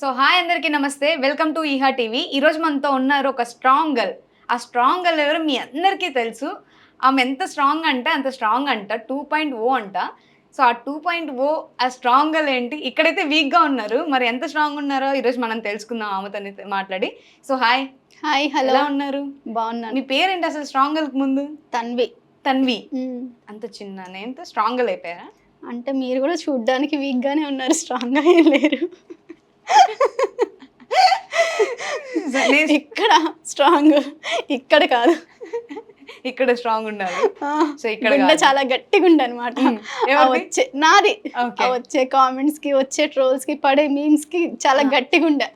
So hi అందరికీ నమస్తే. Welcome to Eeha TV. ఈరోజు మనతో ఉన్నారు ఒక స్ట్రాంగ్ గర్ల్. ఆ స్ట్రాంగ్ గర్ల్ ఎవరో మీ అందరికీ తెలుసు. ఆమె ఎంత స్ట్రాంగ్ అంటే అంత స్ట్రాంగ్ అంట. 2.0 అంట. సో ఆ 2.0 ఆ స్ట్రాంగ్ గర్ల్ ఏంటి? ఇక్కడైతే వీక్‌గా ఉన్నారు. మరి ఎంత స్ట్రాంగ్ ఉన్నారో ఈరోజు మనం తెలుసుకుందాం ఆమెతోని మాట్లాడి. So hi. హాయ్ హలో ఎలా ఉన్నారు? బాగున్నాను. మీ పేరేంటి అసలు స్ట్రాంగ్ గర్ల్‌కి ముందు? తన్వి. తన్వి. అంత చిన్న నేమ్‌తో స్ట్రాంగ్ గర్ల్ అయిపోయారా? అంటే మీరు కూడా చూడ్డానికి వీక్ గానే ఉన్నారు, స్ట్రాంగ్ గా ఏం లేరు. ఇక్కడ స్ట్రాంగ్, ఇక్కడ కాదు. ఇక్కడ స్ట్రాంగ్ ఉండాలి. సో ఇక్కడ గుండె చాలా గట్టిగా ఉండే అనమాట. వచ్చే నాది వచ్చే కామెంట్స్ కి, వచ్చే ట్రోల్స్ కి, పడే మీమ్స్ కి చాలా గట్టిగా ఉండే.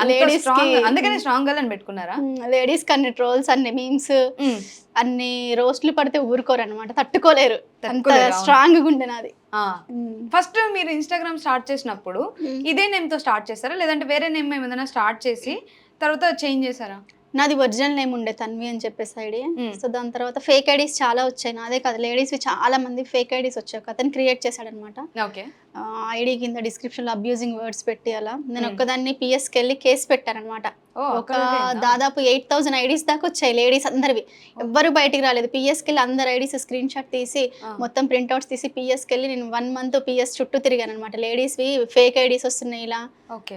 లేడీస్ కి అందుకనే స్ట్రాంగ్ గర్ల్ అని పెట్టుకున్నారా? లేడీస్ కి అన్ని ట్రోల్స్, అన్ని మీమ్స్, అన్ని రోస్ట్లు పడితే ఊరుకోరు అనమాట, తట్టుకోలేరు. అంత స్ట్రాంగ్ గా ఉండే నాది. ఫస్ట్ మీరు ఇన్స్టాగ్రామ్ స్టార్ట్ చేసినప్పుడు ఇదే నేమ్ తో స్టార్ట్ చేస్తారా, లేదంటే వేరే నేమ్ ఏమైనా స్టార్ట్ చేసి తర్వాత చేంజ్ చేసారా? నాది ఒరిజినల్ నేమ్ ఉండే తన్వి అని చెప్పేసి ఐడి. సో దాని తర్వాత ఫేక్ ఐడీస్ చాలా వచ్చాయి. నాదే కాదు, లేడీస్ చాలా మంది ఫేక్ ఐడీస్ వచ్చాయి. అతను క్రియేట్ చేశాడనమాట. ఐడి కింద డిస్క్రిప్షన్ లో అబ్యూజింగ్ వర్డ్స్ పెట్టి అలా నేను ఒక్కదాన్ని పిఎస్కి వెళ్ళి కేసు పెట్టానమాట. ఒక దాదాపు 8,000 ఐడీస్ దాకా వచ్చాయి లేడీస్ అందరివి. ఎవ్వరు బయటికి రాలేదు. పిఎస్కి వెళ్ళి అందరు ఐడీస్ స్క్రీన్ షాట్ తీసి మొత్తం ప్రింట్అవుట్స్ తీసి పిఎస్కి వెళ్ళి నేను 1 month పిఎస్ చుట్టూ తిరిగాను అనమాట. లేడీస్వి ఫేక్ ఐడీస్ వస్తున్నాయి, ఇలా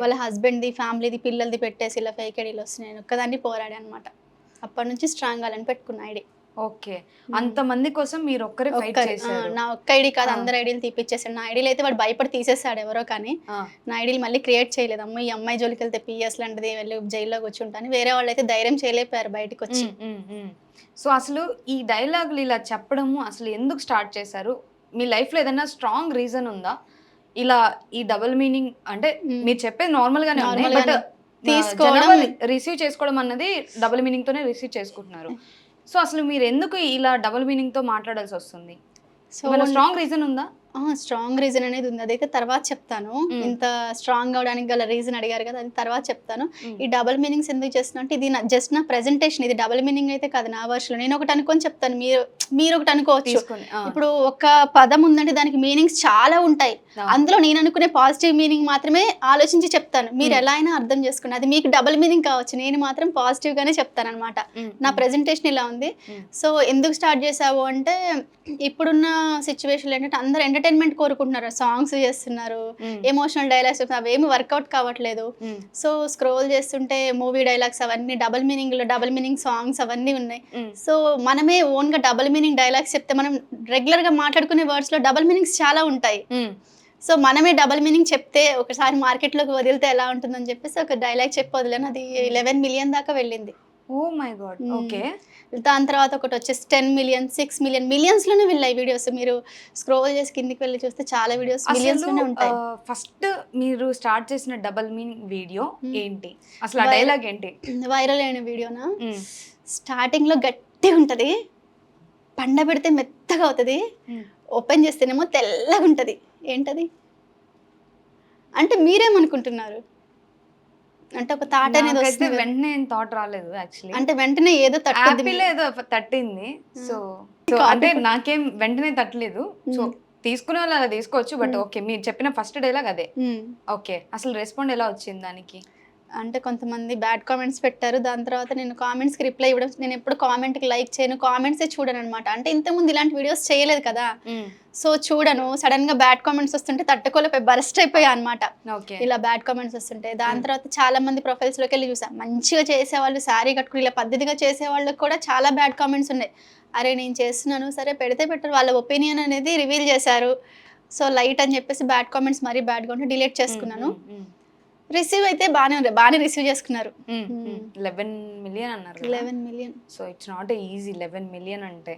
వాళ్ళ హస్బెండ్ది, ఫ్యామిలీది, పిల్లలది పెట్టేసి ఇలా ఫేక్ ఐడీలు వస్తున్నాయి. నేను ఒక్కదాన్ని పోరాడా అనమాట. అప్పటి నుంచి స్ట్రాంగ్ అని పెట్టుకున్న ఐడి. ఓకే, అంత మంది కోసం మీరు ఒక్కరే ఫైట్ చేశారు. నా ఒక్క ఐడి కాదు, అందరు ఐడీలు తీపిచ్చేసాడు. నా ఐడీలు అయితే వాడు భయపడి తీసేసాడు ఎవరో, కానీ నా ఐడీలు మళ్ళీ క్రియేట్ చేయలేదు. అమ్మ ఈ అమ్మాయి జోలికి వెళ్తే పిఎస్ లాంటిది వెళ్ళి జైల్లో కూర్చుంటాను. వేరే వాళ్ళు అయితే ధైర్యం చేయలేపారు బయటకు వచ్చి. సో అసలు ఈ డైలాగులు ఇలా చెప్పడము అసలు ఎందుకు స్టార్ట్ చేశారు? మీ లైఫ్ లో ఏదైనా స్ట్రాంగ్ రీజన్ ఉందా? ఇలా ఈ డబుల్ మీనింగ్ అంటే మీరు చెప్పేది నార్మల్ గానే ఉంది, బట్ తీసుకోవడం రిసీవ్ చేసుకోవడం అన్నది డబుల్ మీనింగ్ తోనే రిసీవ్ చేసుకుంటున్నారు. సో అసలు మీరు ఎందుకు ఇలా డబుల్ మీనింగ్ తో మాట్లాడాల్సి వస్తుంది? స్ట్రాంగ్ రీజన్ ఉందా? స్ట్రాంగ్ రీజన్ అనేది ఉంది, అదైతే తర్వాత చెప్తాను. ఇంత స్ట్రాంగ్ అవడానికి గల రీజన్ అడిగారు కదా, అది తర్వాత చెప్తాను. ఈ డబుల్ మీనింగ్స్ ఎందుకు చేస్తున్నా అంటే ఇది జస్ట్ నా ప్రెజెంటేషన్. ఇది డబుల్ మీనింగ్ అయితే కాదు నా వర్షన్లో. నేను ఒకటి అనుకొని చెప్తాను, మీరు ఒకటి అనుకోవచ్చు. ఇప్పుడు ఒక పదం ఉందంటే దానికి మీనింగ్స్ చాలా ఉంటాయి. అందులో నేను అనుకునే పాజిటివ్ మీనింగ్ మాత్రమే ఆలోచించి చెప్తాను. మీరు ఎలా అయినా అర్థం చేసుకుని, అది మీకు డబుల్ మీనింగ్ కావచ్చు, నేను మాత్రం పాజిటివ్ గానే చెప్తాను అనమాట. నా ప్రెజెంటేషన్ ఇలా ఉంది. సో ఎందుకు స్టార్ట్ చేసావు అంటే, ఇప్పుడున్న సిచ్యువేషన్ ఏంటంటే అందరు ఎంటర్టైన్మెంట్ కోరుకుంటున్నారు, సాంగ్స్ చేస్తున్నారు, ఎమోషనల్ డైలాగ్స్ చెప్తున్నారు, అవేమి వర్కౌట్ కావట్లేదు. సో స్క్రోల్ చేస్తుంటే మూవీ డైలాగ్స్ అవన్నీ డబుల్ మీనింగ్ సాంగ్స్ అవన్నీ ఉన్నాయి. సో మనమే ఓన్ గా డబుల్ మీనింగ్ డైలాగ్స్ చెప్తే, మనం రెగ్యులర్ గా మాట్లాడుకునే వర్డ్స్ లో డబుల్ మీనింగ్స్ చాలా ఉంటాయి. సో మనమే డబుల్ మీనింగ్ చెప్తే ఒకసారి మార్కెట్ లోకి వదిలితే ఎలా ఉంటుందని చెప్పేసి ఒక డైలాగ్ చెప్పి వదిలేను. అది 11 million దాకా వెళ్ళింది. Oh my god. ఓకే. దాని తర్వాత ఒకటి వచ్చేసి 10 million, 6 million, మిలియన్స్ లోనే వెళ్ళాయి వీడియోస్. మీరు స్క్రోల్ చేసి కిందికి వెళ్ళి చూస్తే చాలా వీడియోస్ మిలియన్స్ లోనే ఉంటాయి. ఫస్ట్ మీరు స్టార్ట్ చేసిన డబుల్ మీనింగ్ వీడియో ఏంటి? అసలు ఆ డైలాగ్ ఏంటి? వైరల్ అయిన వీడియోనా? స్టార్టింగ్ లో గట్టిగా ఉంటది, పండ పెడితే మెత్తగా అవుతుంది, ఓపెన్ చేస్తేనేమో తెల్లగా ఉంటది. ఏంటది అంటే మీరేమనుకుంటున్నారు? అంటే ఒక థాట్ అనేది వస్తుంది. వెంటనే థాట్ రాలేదు యాక్చువల్లీ. అంటే వెంటనే ఏదో ఏదో తట్టింది. సో అంటే నాకేం వెంటనే తట్టలేదు. సో తీసుకునే వాళ్ళు అలా తీసుకోవచ్చు, బట్ ఓకే మీరు చెప్పిన ఫస్ట్ డైలాగ్ అదే. ఓకే, అసలు రెస్పాండ్ ఎలా వచ్చింది దానికి? అంటే కొంతమంది బ్యాడ్ కామెంట్స్ పెట్టారు. దాని తర్వాత నేను కామెంట్స్కి రిప్లై ఇవ్వడం, నేను ఎప్పుడు కామెంట్కి లైక్ చేయను, కామెంట్సే చూడను అనమాట. అంటే ఇంతకుముందు ఇలాంటి వీడియోస్ చేయలేదు కదా, సో చూడను. సడన్ గా బ్యాడ్ కామెంట్స్ వస్తుంటే తట్టుకోలేకపోయి బరస్ట్ అయిపోయా అనమాట. ఇలా బ్యాడ్ కామెంట్స్ వస్తుంటే దాని తర్వాత చాలా మంది ప్రొఫైల్స్ లోకి వెళ్ళి చూసా, మంచిగా చేసేవాళ్ళు, శారీ కట్టుకుని ఇలా పద్ధతిగా చేసే వాళ్ళకి కూడా చాలా బ్యాడ్ కామెంట్స్ ఉన్నాయి. అరే నేను చేస్తున్నాను, సరే పెడితే పెట్టరు, వాళ్ళ ఒపీనియన్ అనేది రివీల్ చేశారు. సో లైట్ అని చెప్పేసి బ్యాడ్ కామెంట్స్ మరీ బ్యాడ్గా ఉంటే డిలీట్ చేసుకున్నాను. రిసీవ్ అయితే బాగానే రిసీవ్ చేసుకున్నారు. 11 million అన్నారు. 11 million. So it's not easy 11 million అంటే.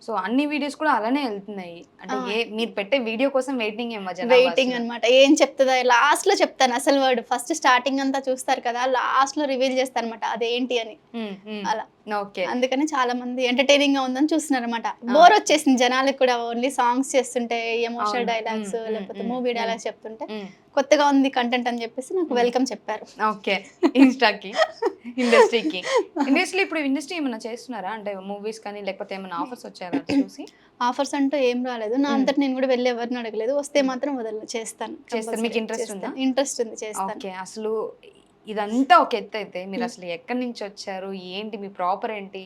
సో అన్ని వీడియోస్ కూడా అలానే వెళ్తున్నాయి. అంటే మీరు పెట్టే వీడియో కోసం వెయిటింగ్ అనమాట. ఏం చెప్తుందా లాస్ట్ లో చెప్తాను అసలు వర్డ్. ఫస్ట్ స్టార్టింగ్ అంతా చూస్తారు కదా, లాస్ట్ లో రివీల్ చేస్తాను అనమాట అదేంటి అని. అలా అందుకని చాలా మంది ఎంటర్టైనింగ్ గా ఉందని చూస్తున్నారు అనమాట. బోర్ వచ్చేసింది జనాలకు కూడా, ఓన్లీ సాంగ్స్ చేస్తుంటే, ఎమోషనల్ డైలాగ్స్ లేకపోతే మూవీ డైలాగ్స్ చెప్తుంటే కొత్తగా ఉంది కంటెంట్ అని చెప్పేసి నాకు వెల్కమ్ చెప్పారు. ఓకే. ఇన్‌స్టాకి, ఇండస్ట్రీకి. ఇండస్ట్రీలో ఇప్పుడు ఇండస్ట్రీ ఏమన్నా చేస్తున్నారా? అంటే మూవీస్ కానీ లేకపోతే ఏమన్నా ఆఫర్స్ వచ్చాయా అది చూసి? ఆఫర్స్ అంటూ ఏం రాలేదు. నా అంతట నేను కూడా వెళ్ళి ఎవరిని అడగలేదు. వస్తే మాత్రం వదలను, చేస్తాను. చేస్తారు. మీకు ఇంట్రెస్ట్ ఉందా? ఇంట్రెస్ట్ ఉంది, చేస్తాను. ఓకే. అసలు ఇదంతా ఒక ఎత్తైతే మీరసలు ఎక్కడి నుంచి వచ్చారు? ఏంటి మీ ప్రాపర్ ఏంటి?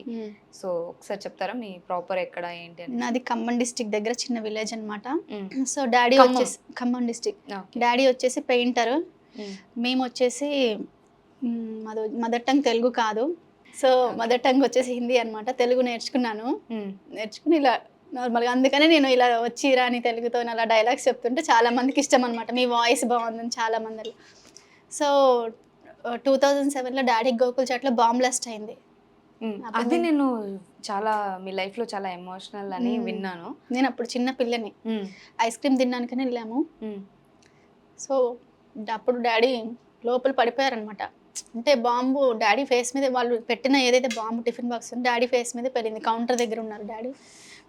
సో, ఒకసారి చెప్తారా మీ ప్రాపర్ ఎక్కడ ఏంటి అని? నాది ఖమ్మం డిస్ట్రిక్ట్ దగ్గర చిన్న విలేజ్ అన్నమాట. హ్మ్. So daddy Khammam. వచ్చేసి ఖమ్మం డిస్ట్రిక్ట్. ఓకే. డాడీ వచ్చేసి పెయింటర్. హ్మ్. మేము వచ్చేసి మదర్ టంగ్ తెలుగు కాదు. సో మదర్ టంగ్ వచ్చేసి హిందీ అన్నమాట. తెలుగు నేర్చుకున్నాను. హ్మ్. నేర్చుకుని ఇలా నార్మల్గా అందుకనే నేను ఇలా వచ్చి రాని తెలుగుతో అలా డైలాగ్స్ చెప్తుంటే చాలా మందికి ఇష్టం అనమాట. మీ వాయిస్ బాగుందని చాలా మంది. సో 2007లో డాడీకి గోకుల్ చాట్లో బాంబ్ బ్లాస్ట్ అయింది. హ్మ్. అది నేను చాలా మీ లైఫ్‌లో చాలా ఎమోషనల్ అని విన్నాను. నేను అప్పుడు చిన్న పిల్లని. హ్మ్. ఐస్ క్రీమ్ తినడానికని వెళ్ళాము. హ్మ్. సో అప్పుడు డాడీ లోపల పడిపోయారనమాట. అంటే బాంబు డాడీ ఫేస్ మీద వాళ్ళు పెట్టిన ఏదైతే బాంబు టిఫిన్ బాక్స్ ఉందో డాడీ ఫేస్ మీద పెళ్ళింది. కౌంటర్ దగ్గర ఉన్నారు డాడీ.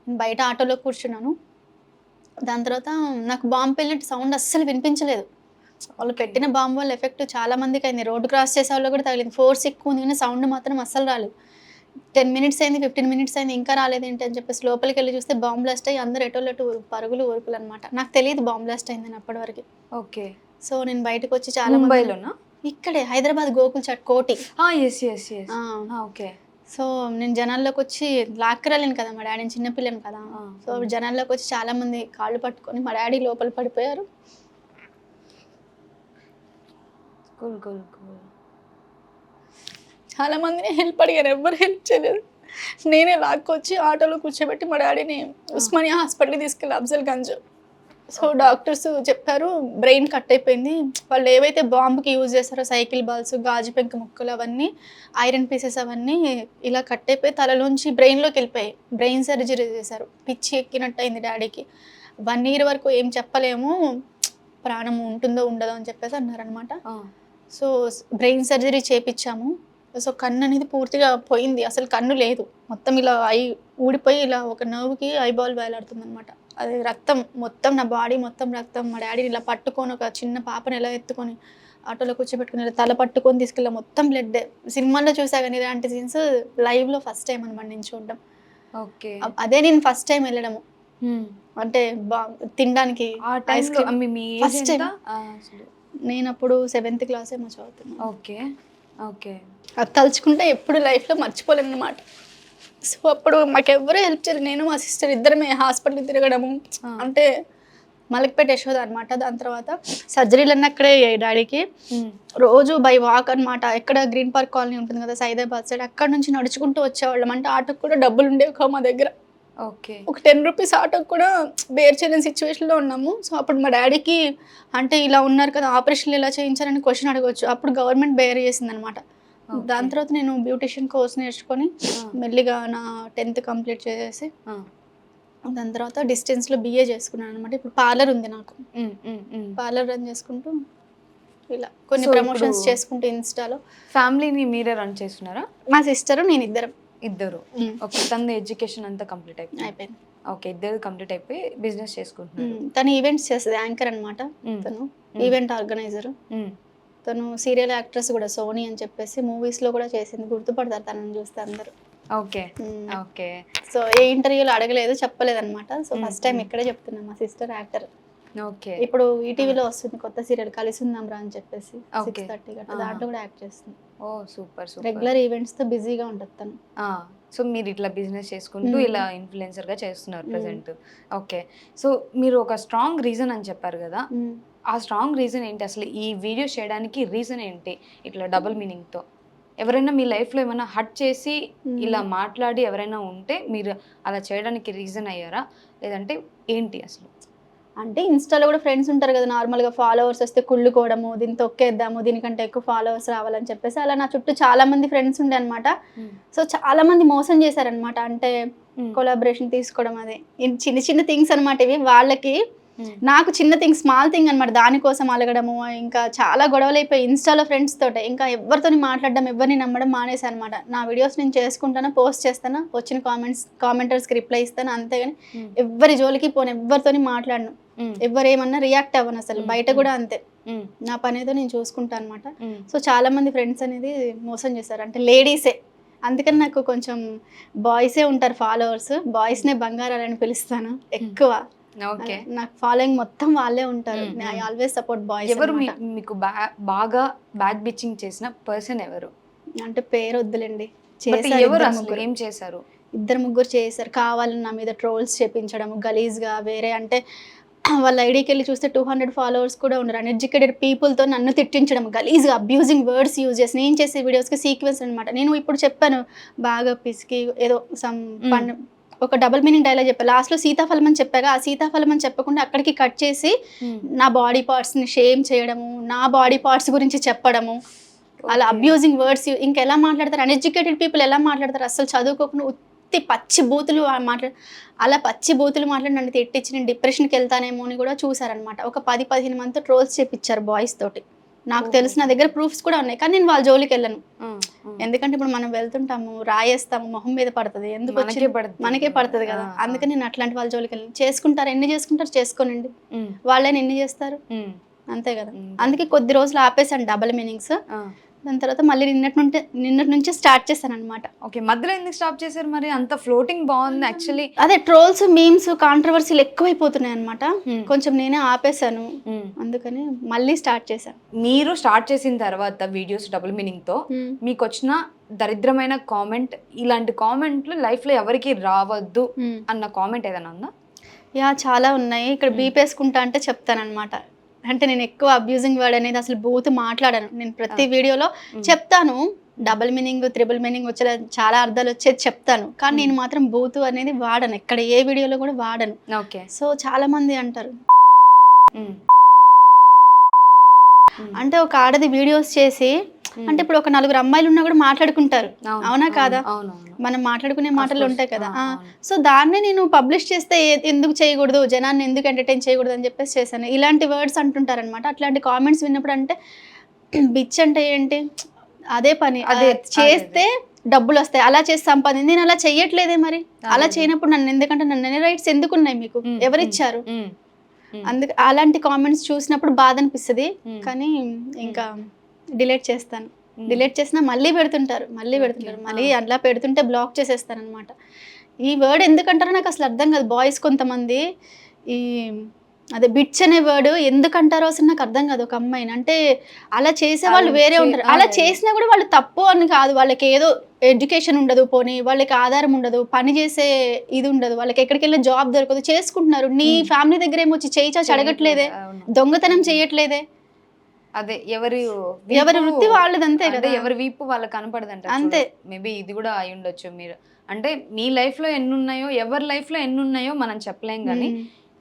నేను బయట ఆటోలో కూర్చున్నాను. దాని తర్వాత నాకు బాంబు వెళ్ళినట్టు సౌండ్ అస్సలు వినిపించలేదు. వాళ్ళు పెట్టిన బాంబు వల్ల ఎఫెక్ట్ చాలా మందికి అయింది. రోడ్డు క్రాస్ చేసే వాళ్ళు కూడా తగిలింది. ఫోర్స్ ఎక్కువ ఉంది కానీ సౌండ్ మాత్రం అస్సలు రాలేదు. 10 మినిట్స్ అయింది, 15 మినిట్స్ అయింది, ఇంకా రాలేదేంటి అని చెప్పేసి లోపలికి వెళ్ళి చూస్తే బాంబ్ బ్లాస్ట్ అయ్యి అందరు ఎటోళ్ళటు పరుగులు ఉరుకులు అనమాట. నాకు తెలియదు బాంబ్ బ్లాస్ట్ అయిందని అప్పటి వరకు. ఓకే. సో నేను బయటకు వచ్చి చాలా ముంబైలోనా? ఇక్కడే హైదరాబాద్ గోకుల్ చాట్ కోటి. Yes. Yes. Yes. Okay. So నేను జనాల్లోకి వచ్చి లాక్కరాలేను కదా, మా డాడీని చిన్నపిల్లని కదా. సో జనాల్లోకి వచ్చి చాలా మంది కాళ్ళు పట్టుకొని మా డాడీ లోపల పడిపోయారు. Cool cool cool. చాలా మందిని హెల్ప్ అడిగారు, ఎవ్వరు హెల్ప్ చేయలేదు. నేనే లాక్కొచ్చి ఆటోలో కూర్చోబెట్టి మా డాడీని ఉస్మానియా హాస్పిటల్కి తీసుకెళ్ళి అఫ్జల్గంజ్. సో డాక్టర్స్ చెప్పారు బ్రెయిన్ కట్ అయిపోయింది. వాళ్ళు ఏవైతే బాంబుకి యూజ్ చేస్తారో సైకిల్ బాల్స్, గాజు పెంక ముక్కలు, అవన్నీ ఐరన్ పీసెస్ అవన్నీ ఇలా కట్ అయిపోయి తలలోంచి బ్రెయిన్లోకి వెళ్ళిపోయాయి. బ్రెయిన్ సర్జరీ చేశారు. పిచ్చి ఎక్కినట్టు అయింది డాడీకి. 1 year వరకు ఏం చెప్పలేము, ప్రాణం ఉంటుందో ఉండదో అని చెప్పేసి అన్నారనమాట. సో బ్రెయిన్ సర్జరీ చేపించాము. సో కన్ను అనేది పూర్తిగా పోయింది, అసలు కన్ను లేదు. మొత్తం ఇలా ఊడిపోయి ఇలా ఒక నర్వ్కి ఐబాల్ వేలాడుతుంది అనమాట. అది రక్తం మొత్తం, నా బాడీ మొత్తం రక్తం. మా డాడీని ఇలా పట్టుకొని, ఒక చిన్న పాపని ఎలా ఎత్తుకొని ఆటోలో కూర్చోబెట్టుకుని ఇలా తల పట్టుకొని తీసుకెళ్ళా, మొత్తం బ్లడ్. సినిమాల్లో చూసా కానీ ఇలాంటి సీన్స్ లైవ్లో ఫస్ట్ టైం అనమాట నేను చూడడం. ఓకే. అదే నేను ఫస్ట్ టైం వెళ్ళడము. అంటే తినడానికి ఫస్ట్ టైం. నేను అప్పుడు 7th class ఏమో చదువుతున్నాను. ఓకే. ఓకే. అది తలుచుకుంటే ఎప్పుడు లైఫ్లో మర్చిపోలేను అనమాట. సో అప్పుడు మాకెవ్వరూ హెల్ప్ చేయలేదు. నేను మా సిస్టర్ ఇద్దరమే హాస్పిటల్కి తిరగడము. అంటే మలక్పేట యశోద అనమాట. దాని తర్వాత సర్జరీలు అన్నీ అక్కడే అయ్యాయి డాడీకి. రోజు బై వాక్ అనమాట. ఎక్కడ గ్రీన్ పార్క్ కాలనీ ఉంటుంది కదా సైదాబాద్ సైడ్, అక్కడ నుంచి నడుచుకుంటూ వచ్చేవాళ్ళం. అంటే ఆటోకి కూడా డబ్బులు ఉండేవి మా దగ్గర. ఓకే. ఒక 10 రూపీస్ ఆటోకి కూడా బేర్ చేయలేని సిచ్యువేషన్లో ఉన్నాము. సో అప్పుడు మా డాడీకి అంటే ఇలా ఉన్నారు కదా, ఆపరేషన్లు ఎలా చేయించారని క్వశ్చన్ అడగవచ్చు. అప్పుడు గవర్నమెంట్ బేర్ చేసింది అనమాట. దాని తర్వాత నేను బ్యూటిషియన్ కోర్స్ నేర్చుకొని మెల్లిగా నా 10th కంప్లీట్ చేసేసి దాని తర్వాత డిస్టెన్స్లో BA చేసుకున్నాను అనమాట. ఇప్పుడు పార్లర్ ఉంది నాకు. పార్లర్ రన్ చేసుకుంటూ ఇలా కొన్ని ప్రమోషన్స్ చేసుకుంటూ ఇన్స్టాలో. ఫ్యామిలీని మీరే రన్ చేస్తున్నారా? మా సిస్టర్ నేను ఇద్దరు. ఓకే. తన ఎడ్యుకేషన్ అంతా కంప్లీట్ అయిపోయింది. ఓకే. ఇద్దరు కంప్లీట్ అయిపోయి బిజినెస్ చేసుకుంటున్నారు. తను ఈవెంట్స్ చేస్తుంది, యాంకర్ అనమాట. తను ఈవెంట్ ఆర్గనైజర్. తను సీరియల్ యాక్ట్రెస్ కూడా, సోనీ అని చెప్పేసి మూవీస్లో కూడా చేసింది. గుర్తుపడతారు తనని చూస్తే అందరూ. ఓకే. ఓకే. సో ఏ ఇంటర్వ్యూలో అడగలేదు, చెప్పలేదు అనమాట. సో ఫస్ట్ టైం ఇక్కడే చెప్తున్నా, మా సిస్టర్ యాక్టర్. ఓకే. ఇప్పుడు ఈటీవీలో వస్తుంది కొత్త సీరియల్ కలిసి ఉందాం రా అని చెప్పేసి 6:30 గంట, దాంట్లో కూడా యాక్ట్ చేస్తుంది. ఓ సూపర్ సూపర్. రెగ్యులర్ ఈవెంట్స్ తో బిజీగా ఉంటుంది తను. సో మీరు ఇట్లా బిజినెస్ చేసుకుంటూ ఇలా ఇన్ఫ్లుయెన్సర్ గా చేస్తున్నారు ప్రెసెంట్. ఓకే. సో మీరు ఒక స్ట్రాంగ్ రీజన్ అని చెప్పారు కదా, ఆ స్ట్రాంగ్ రీజన్ ఏంటి అసలు? ఈ వీడియో చేయడానికి రీజన్ ఏంటి? ఇట్లా డబుల్ మీనింగ్ తో ఎవరైనా మీ లైఫ్లో ఏమైనా హర్ట్ చేసి ఇలా మాట్లాడి ఎవరైనా ఉంటే మీరు అలా చేయడానికి రీజన్ అయ్యారా, లేదంటే ఏంటి అసలు? అంటే ఇన్స్టాలో కూడా ఫ్రెండ్స్ ఉంటారు కదా, నార్మల్గా ఫాలోవర్స్ వస్తే కుళ్ళుకోవడము, దీన్ని తొక్కేద్దాము, దీనికంటే ఎక్కువ ఫాలోవర్స్ రావాలని చెప్పేసి అలా నా చుట్టూ చాలా మంది ఫ్రెండ్స్ ఉండే అనమాట. సో చాలా మంది మోసం చేశారనమాట. అంటే కొలాబరేషన్ తీసుకోవడం, అదే చిన్న చిన్న థింగ్స్ అనమాట ఇవి వాళ్ళకి. నాకు చిన్న థింగ్, స్మాల్ థింగ్ అనమాట. దానికోసం అలగడము, ఇంకా చాలా గొడవలు అయిపోయి ఇన్స్టాలో ఫ్రెండ్స్ తోటే. ఇంకా ఎవరితో మాట్లాడడం, ఎవరిని నమ్మడం మానేసి అనమాట. నా వీడియోస్ నేను చేసుకుంటాను, పోస్ట్ చేస్తాను, వచ్చిన కామెంటర్స్కి రిప్లై ఇస్తాను, అంతేగాని ఎవరి జోలికి పోను, ఎవరితో మాట్లాడను. ఎవరేమన్నా రియాక్ట్ అవ్వను అసలు. బయట కూడా అంతే, నా పని ఏదో నేను చూసుకుంటాను అనమాట. సో చాలా మంది ఫ్రెండ్స్ అనేది మోసం చేశారు, అంటే లేడీసే. అందుకని నాకు కొంచెం బాయ్సే ఉంటారు ఫాలోవర్స్, బాయ్స్నే బంగారాలని పిలుస్తాను ఎక్కువ. ఓకే. నాకు ఫాలోయింగ్ మొత్తం వాళ్ళే ఉంటారు. I always support boys. ఎవరు మీకు బాగా బ్యాక్ బిచ్చింగ్ చేసిన పర్సన్ ఎవరు? అంటే పేరు వద్దులేండి. ఎవరు అసలు ఏం చేశారు? ఇద్దరు ముగ్గురు చేశారు. కావాలని నా మీద ట్రోల్స్ చేపించడం గలీజ్గా. వేరే అంటే వాళ్ళ ఐడికి వెళ్ళి చూస్తే 200 ఫాలోవర్స్ కూడా ఉన్నారు. అన్ఎడ్యుకేటెడ్ పీపుల్తో నన్ను తిట్టించడం గలీజ్గా, అబ్యూజింగ్ వర్డ్స్ యూజ్ చేసి. నేను చేసే వీడియోస్కి సీక్వెన్స్ అనమాట. నేను ఇప్పుడు చెప్పాను బాగా పిసికి ఏదో సమ్ ఒక డబుల్ మీనింగ్ డైలాగ్ చెప్పాను లాస్ట్లో, సీతాఫలం అని చెప్పాగా. ఆ సీతాఫలం అని చెప్పకుండా అక్కడికి కట్ చేసి నా బాడీ పార్ట్స్ని షేమ్ చేయడము, నా బాడీ పార్ట్స్ గురించి చెప్పడము, అలా అబ్యూజింగ్ వర్డ్స్. ఇంకెలా మాట్లాడతారు అన్ఎడ్యుకేటెడ్ పీపుల్, ఎలా మాట్లాడతారు అసలు చదువుకోకుండా ఉత్తి పచ్చి బూతులు అలా పచ్చి బూతులు మాట్లాడి నన్ను తిట్టించి నేను డిప్రెషన్కి వెళ్తానేమో అని కూడా చూసారనమాట. ఒక 10-15 మందితో ట్రోల్స్ చేపించారు బాయ్స్ తోటి. నాకు తెలుసు, నా దగ్గర ప్రూఫ్స్ కూడా ఉన్నాయి, కానీ నేను వాళ్ళ జోలికి వెళ్ళను. ఎందుకంటే ఇప్పుడు మనం వెళ్తుంటాము, రాయేస్తాము, మొహం మీద పడుతుంది, ఎందుకు మనకే పడుతుంది కదా. అందుకని నేను అట్లాంటి వాళ్ళ జోలికి వెళ్ళను. చేసుకుంటారు, ఎన్ని చేసుకుంటారు చేసుకోనండి, వాళ్ళని ఎన్ని చేస్తారు, అంతే కదా. అందుకే కొద్ది రోజులు ఆపేసాను డబుల్ మీనింగ్స్. దాని తర్వాత మళ్ళీ నిన్నటి నుంచి స్టార్ట్ చేశాను అనమాట. ఓకే, మధ్యలో ఎందుకు స్టాప్ చేశారు మరి? అంత ఫ్లోటింగ్ బాగుంది యాక్చువల్లీ. అదే ట్రోల్స్, మీమ్స్, కాంట్రవర్సీలు ఎక్కువైపోతున్నాయి అనమాట. కొంచెం నేనే ఆపేశాను, అందుకని మళ్ళీ స్టార్ట్ చేశాను. మీరు స్టార్ట్ చేసిన తర్వాత వీడియోస్ డబుల్ మీనింగ్ తో మీకు వచ్చిన దరిద్రమైన కామెంట్, ఇలాంటి కామెంట్లు లైఫ్ లో ఎవరికి రావద్దు అన్న కామెంట్ ఏదైనా ఉందా? యా, చాలా ఉన్నాయి. ఇక్కడ బీపేసుకుంటా అంటే చెప్తానమాట. అంటే నేను ఎక్కువ అబ్యూజింగ్ వర్డ్ అనేది అసలు బూత్ మాట్లాడాను. నేను ప్రతి వీడియోలో చెప్తాను, డబుల్ మీనింగ్, త్రిబుల్ మీనింగ్ వచ్చేలా చాలా అర్థాలు వచ్చేది చెప్తాను, కానీ నేను మాత్రం బూత్ అనేది వాడను, ఎక్కడ ఏ వీడియోలో కూడా వాడను. ఓకే. సో చాలా మంది అంటారు, అంటే ఒక ఆడది వీడియోస్ చేసి, అంటే ఇప్పుడు ఒక 4 అమ్మాయిలు ఉన్నా కూడా మాట్లాడుకుంటారు, అవునా కాదా? మనం మాట్లాడుకునే మాటలు ఉంటాయి కదా. సో దాన్ని నేను పబ్లిష్ చేస్తే ఎందుకు చేయకూడదు, జనాన్ని ఎందుకు ఎంటర్టైన్ చేయకూడదు అని చెప్పేసి చేశాను. ఇలాంటి వర్డ్స్ అంటుంటారనమాట. అట్లాంటి కామెంట్స్ విన్నప్పుడు అంటే బిచ్ అంటే ఏంటి, అదే పని, అదే చేస్తే డబ్బులు వస్తాయి, అలా చేసి సంపాదించి. నేను అలా చెయ్యట్లేదే మరి. అలా చేయనప్పుడు నన్ను ఎందుకంటే నన్ను రైట్స్ ఎందుకున్నాయి మీకు, ఎవరిచ్చారు? అందుకే అలాంటి కామెంట్స్ చూసినప్పుడు బాధ అనిపిస్తుంది, కానీ ఇంకా డిలీట్ చేస్తాను. డిలీట్ చేసినా మళ్ళీ పెడుతుంటారు, మళ్ళీ అట్లా పెడుతుంటే బ్లాక్ చేసేస్తాను అనమాట. ఈ వర్డ్ ఎందుకంటారో నాకు అసలు అర్థం కాదు. బాయ్స్ కొంతమంది ఈ అదే బిట్స్ అనే వర్డ్ ఎందుకంటారో అసలు నాకు అర్థం కాదు. ఒక అమ్మాయిని అంటే అలా చేసే వాళ్ళు వేరే ఉంటారు, అలా చేసినా కూడా వాళ్ళు తప్పు అని కాదు. వాళ్ళకి ఏదో ఎడ్యుకేషన్ ఉండదు, పోనీ వాళ్ళకి ఆధారం ఉండదు, పని చేసే ఇది ఉండదు, వాళ్ళకి ఎక్కడికి వెళ్ళిన జాబ్ దొరకదు, చేసుకుంటున్నారు. నీ ఫ్యామిలీ దగ్గర ఏమొచ్చి చేయి చాచి అడగట్లేదే, దొంగతనం చేయట్లేదే. అదే ఎవరి వృత్తి వాళ్ళది, అంతే కదా. ఎవరి వీపు వాళ్ళకి కనపడదంట, అంతే. మేబీ ఇది కూడా అయి ఉండొచ్చు. మీరు అంటే మీ లైఫ్ లో ఎన్ని ఉన్నాయో, ఎవరి లైఫ్ లో ఎన్ని ఉన్నాయో మనం చెప్పలేం కానీ,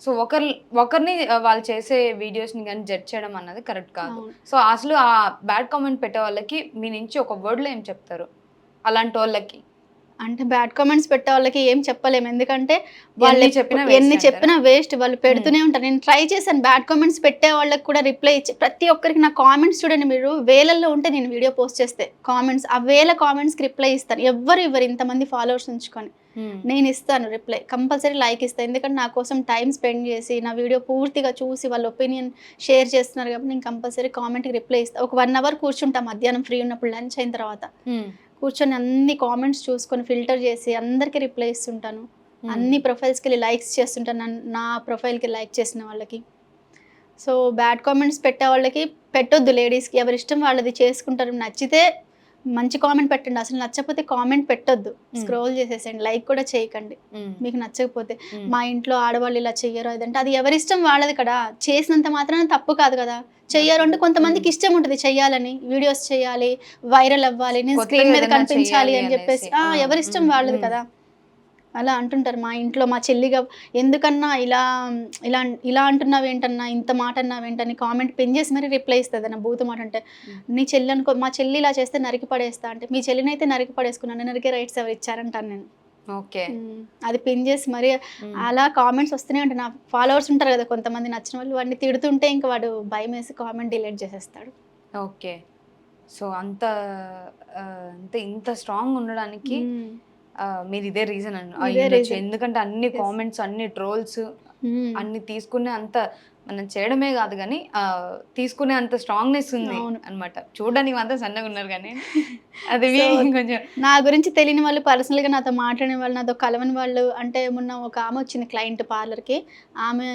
సో ఒకరిని వాళ్ళు చేసే వీడియోస్ని కానీ జడ్జ్ చేయడం అన్నది కరెక్ట్ కాదు. సో అసలు ఆ బ్యాడ్ కామెంట్ పెట్టే వాళ్ళకి మీ నుంచి ఒక వర్డ్లో ఏం చెప్తారు అలాంటి వాళ్ళకి? అంటే బ్యాడ్ కామెంట్స్ పెట్టే వాళ్ళకి ఏం చెప్పలేము, ఎందుకంటే వాళ్ళు ఎన్ని చెప్పినా వేస్ట్, వాళ్ళు పెడుతూనే ఉంటారు. నేను ట్రై చేశాను బ్యాడ్ కామెంట్స్ పెట్టే వాళ్ళకి కూడా రిప్లై ఇచ్చి, ప్రతి ఒక్కరికి నా కామెంట్స్ చూడండి, మీరు వేలల్లో ఉంటే నేను వీడియో పోస్ట్ చేస్తే కామెంట్స్, ఆ 1000 కామెంట్స్కి రిప్లై ఇస్తాను. ఇవ్వరు ఇంతమంది ఫాలోవర్స్ ఉంచుకొని నేను ఇస్తాను రిప్లై, కంపల్సరీ లైక్ ఇస్తాను. ఎందుకంటే నా కోసం టైం స్పెండ్ చేసి నా వీడియో పూర్తిగా చూసి వాళ్ళ ఒపీనియన్ షేర్ చేస్తున్నారు కాబట్టి నేను కంపల్సరీ కామెంట్కి రిప్లై ఇస్తాను. ఒక 1 అవర్ కూర్చుంటాం మధ్యాహ్నం ఫ్రీ ఉన్నప్పుడు, లంచ్ అయిన తర్వాత కూర్చొని అన్ని కామెంట్స్ చూసుకొని ఫిల్టర్ చేసి అందరికీ రిప్లై ఇస్తుంటాను. అన్ని ప్రొఫైల్స్కి వెళ్ళి లైక్స్ చేస్తుంటాను, నా ప్రొఫైల్కి లైక్ చేసిన వాళ్ళకి. సో బ్యాడ్ కామెంట్స్ పెట్టే వాళ్ళకి పెట్టొద్దు, లేడీస్కి ఎవరి ఇష్టం వాళ్ళది చేసుకుంటారు. నచ్చితే మంచి కామెంట్ పెట్టండి, అసలు నచ్చకపోతే కామెంట్ పెట్టొద్దు, స్క్రోల్ చేసేసండి, లైక్ కూడా చేయకండి మీకు నచ్చకపోతే. మా ఇంట్లో ఆడవాళ్ళు ఇలా చెయ్యరు అదంటే అది ఎవరిష్టం వాళ్ళది కదా, చేసినంత మాత్రాన తప్పు కాదు కదా. చెయ్యారు అంటే కొంతమందికి ఇష్టం ఉంటుంది చెయ్యాలని, వీడియోస్ చేయాలి, వైరల్ అవ్వాలి, నేను స్క్రీన్ మీద కనిపించాలి అని చెప్పేసి, ఎవరిష్టం వాళ్ళది కదా. అలా అంటుంటారు మా ఇంట్లో. మా చెల్లిగా ఎందుకన్నా ఇలా ఇలా ఇలా అంటున్నావు ఏంటన్నా, ఇంత మాట అన్నావు ఏంటని కామెంట్ పిన్ చేసి మరి రిప్లై ఇస్తుంది. నా బూతు మాట అంటే, నీ చెల్లి అనుకో, మా చెల్లి ఇలా చేస్తే నరికి పడేస్తా అంటే, మీ చెల్లిని అయితే నరికి పడేసుకున్నాను, నరికే రైట్స్ ఎవరు ఇచ్చారంటాను నేను. ఓకే, అది పిన్ చేసి మరి అలా కామెంట్స్ వస్తూనే ఉంటాయి. నా ఫాలోవర్స్ ఉంటారు కదా కొంతమంది, నచ్చిన వాళ్ళు, వాడిని తిడుతుంటే ఇంకా వాడు భయం వేసి కామెంట్ డిలీట్ చేసేస్తాడు. ఓకే, సో ఇంత స్ట్రాంగ్ ఉండడానికి మీరు ఇదే రీజన్ అయ్యొచ్చు, ఎందుకంటే అన్ని కామెంట్స్, అన్ని ట్రోల్స్ అన్ని తీసుకునే అంత మనం చేయడమే కాదు కానీ తీసుకునే అంత స్ట్రాంగ్నెస్ ఉంది అవును. అన్నమాట. చూడడానికి అంతా సన్నగా ఉన్నారు కానీ అది సో, కొంచెం నా గురించి తెలియని వాళ్ళు, పర్సనల్‌గా నాతో మాట్లాడిన వాళ్ళు, నాతో కలవని వాళ్ళు అంటే మొన్న ఒక ఆమె వచ్చింది క్లయింట్ పార్లర్‌కి. ఆమె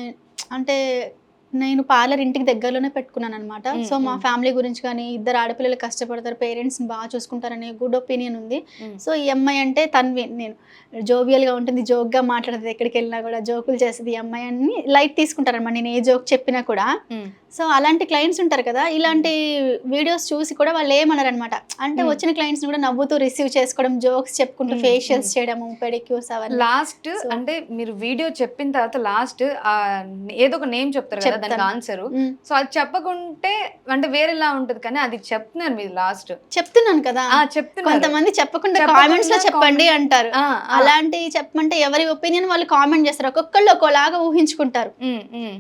అంటే నేను పార్లర్ ఇంటికి దగ్గరలోనే పెట్టుకున్నాననమాట. సో, మా ఫ్యామిలీ గురించి కానీ, ఇద్దరు ఆడపిల్లలు కష్టపడతారు, పేరెంట్స్‌ని బాగా చూసుకుంటారనే గుడ్ ఒపీనియన్ ఉంది. సో, ఈ అమ్మాయి అంటే తన్వి. నేను జోవియల్‌గా ఉంటుంది, జోక్‌గా మాట్లాడుతది, ఎక్కడికెళ్ళినా కూడా జోకులు చేస్తది. ఈ అమ్మాయి అని లైట్ తీసుకుంటారనమాట నేను ఏ జోక్ చెప్పినా కూడా. సో, అలాంటి క్లయింట్స్ ఉంటారు కదా! ఇలాంటి వీడియోస్ చూసి కూడా వాళ్ళు ఏమనరనమాట. అంటే వచ్చిన క్లయింట్స్‌ని కూడా నవ్వుతూ రిసీవ్ చేసుకోవడం, జోక్స్ చెప్పుకుంటూ ఫేషియల్స్ చేయడము, పెడిక్యూర్స్ అవన్నీ. లాస్ట్ అంటే మీరు వీడియో చెప్పిన తర్వాత లాస్ట్ ఏదో ఒక నేమ్ చెప్తారు కదా దానికి ఆన్సర్. సో అది చెప్పకుంటే అంటే వేరేలా ఉంటది కానీ అది చెప్తున్నారు మీరు లాస్ట్. చెప్తున్నాను కదా! చెప్తున్నారు. కొంతమంది చెప్పకుండా కామెంట్స్‌లో చెప్పండి అంటారు. అలాంటి చెప్పమంటే ఎవరి ఒపీనియన్ వాళ్ళు కామెంట్ చేస్తారు. ఒక్కొక్కళ్ళు ఒక్కోలాగా ఊహించుకుంటారు.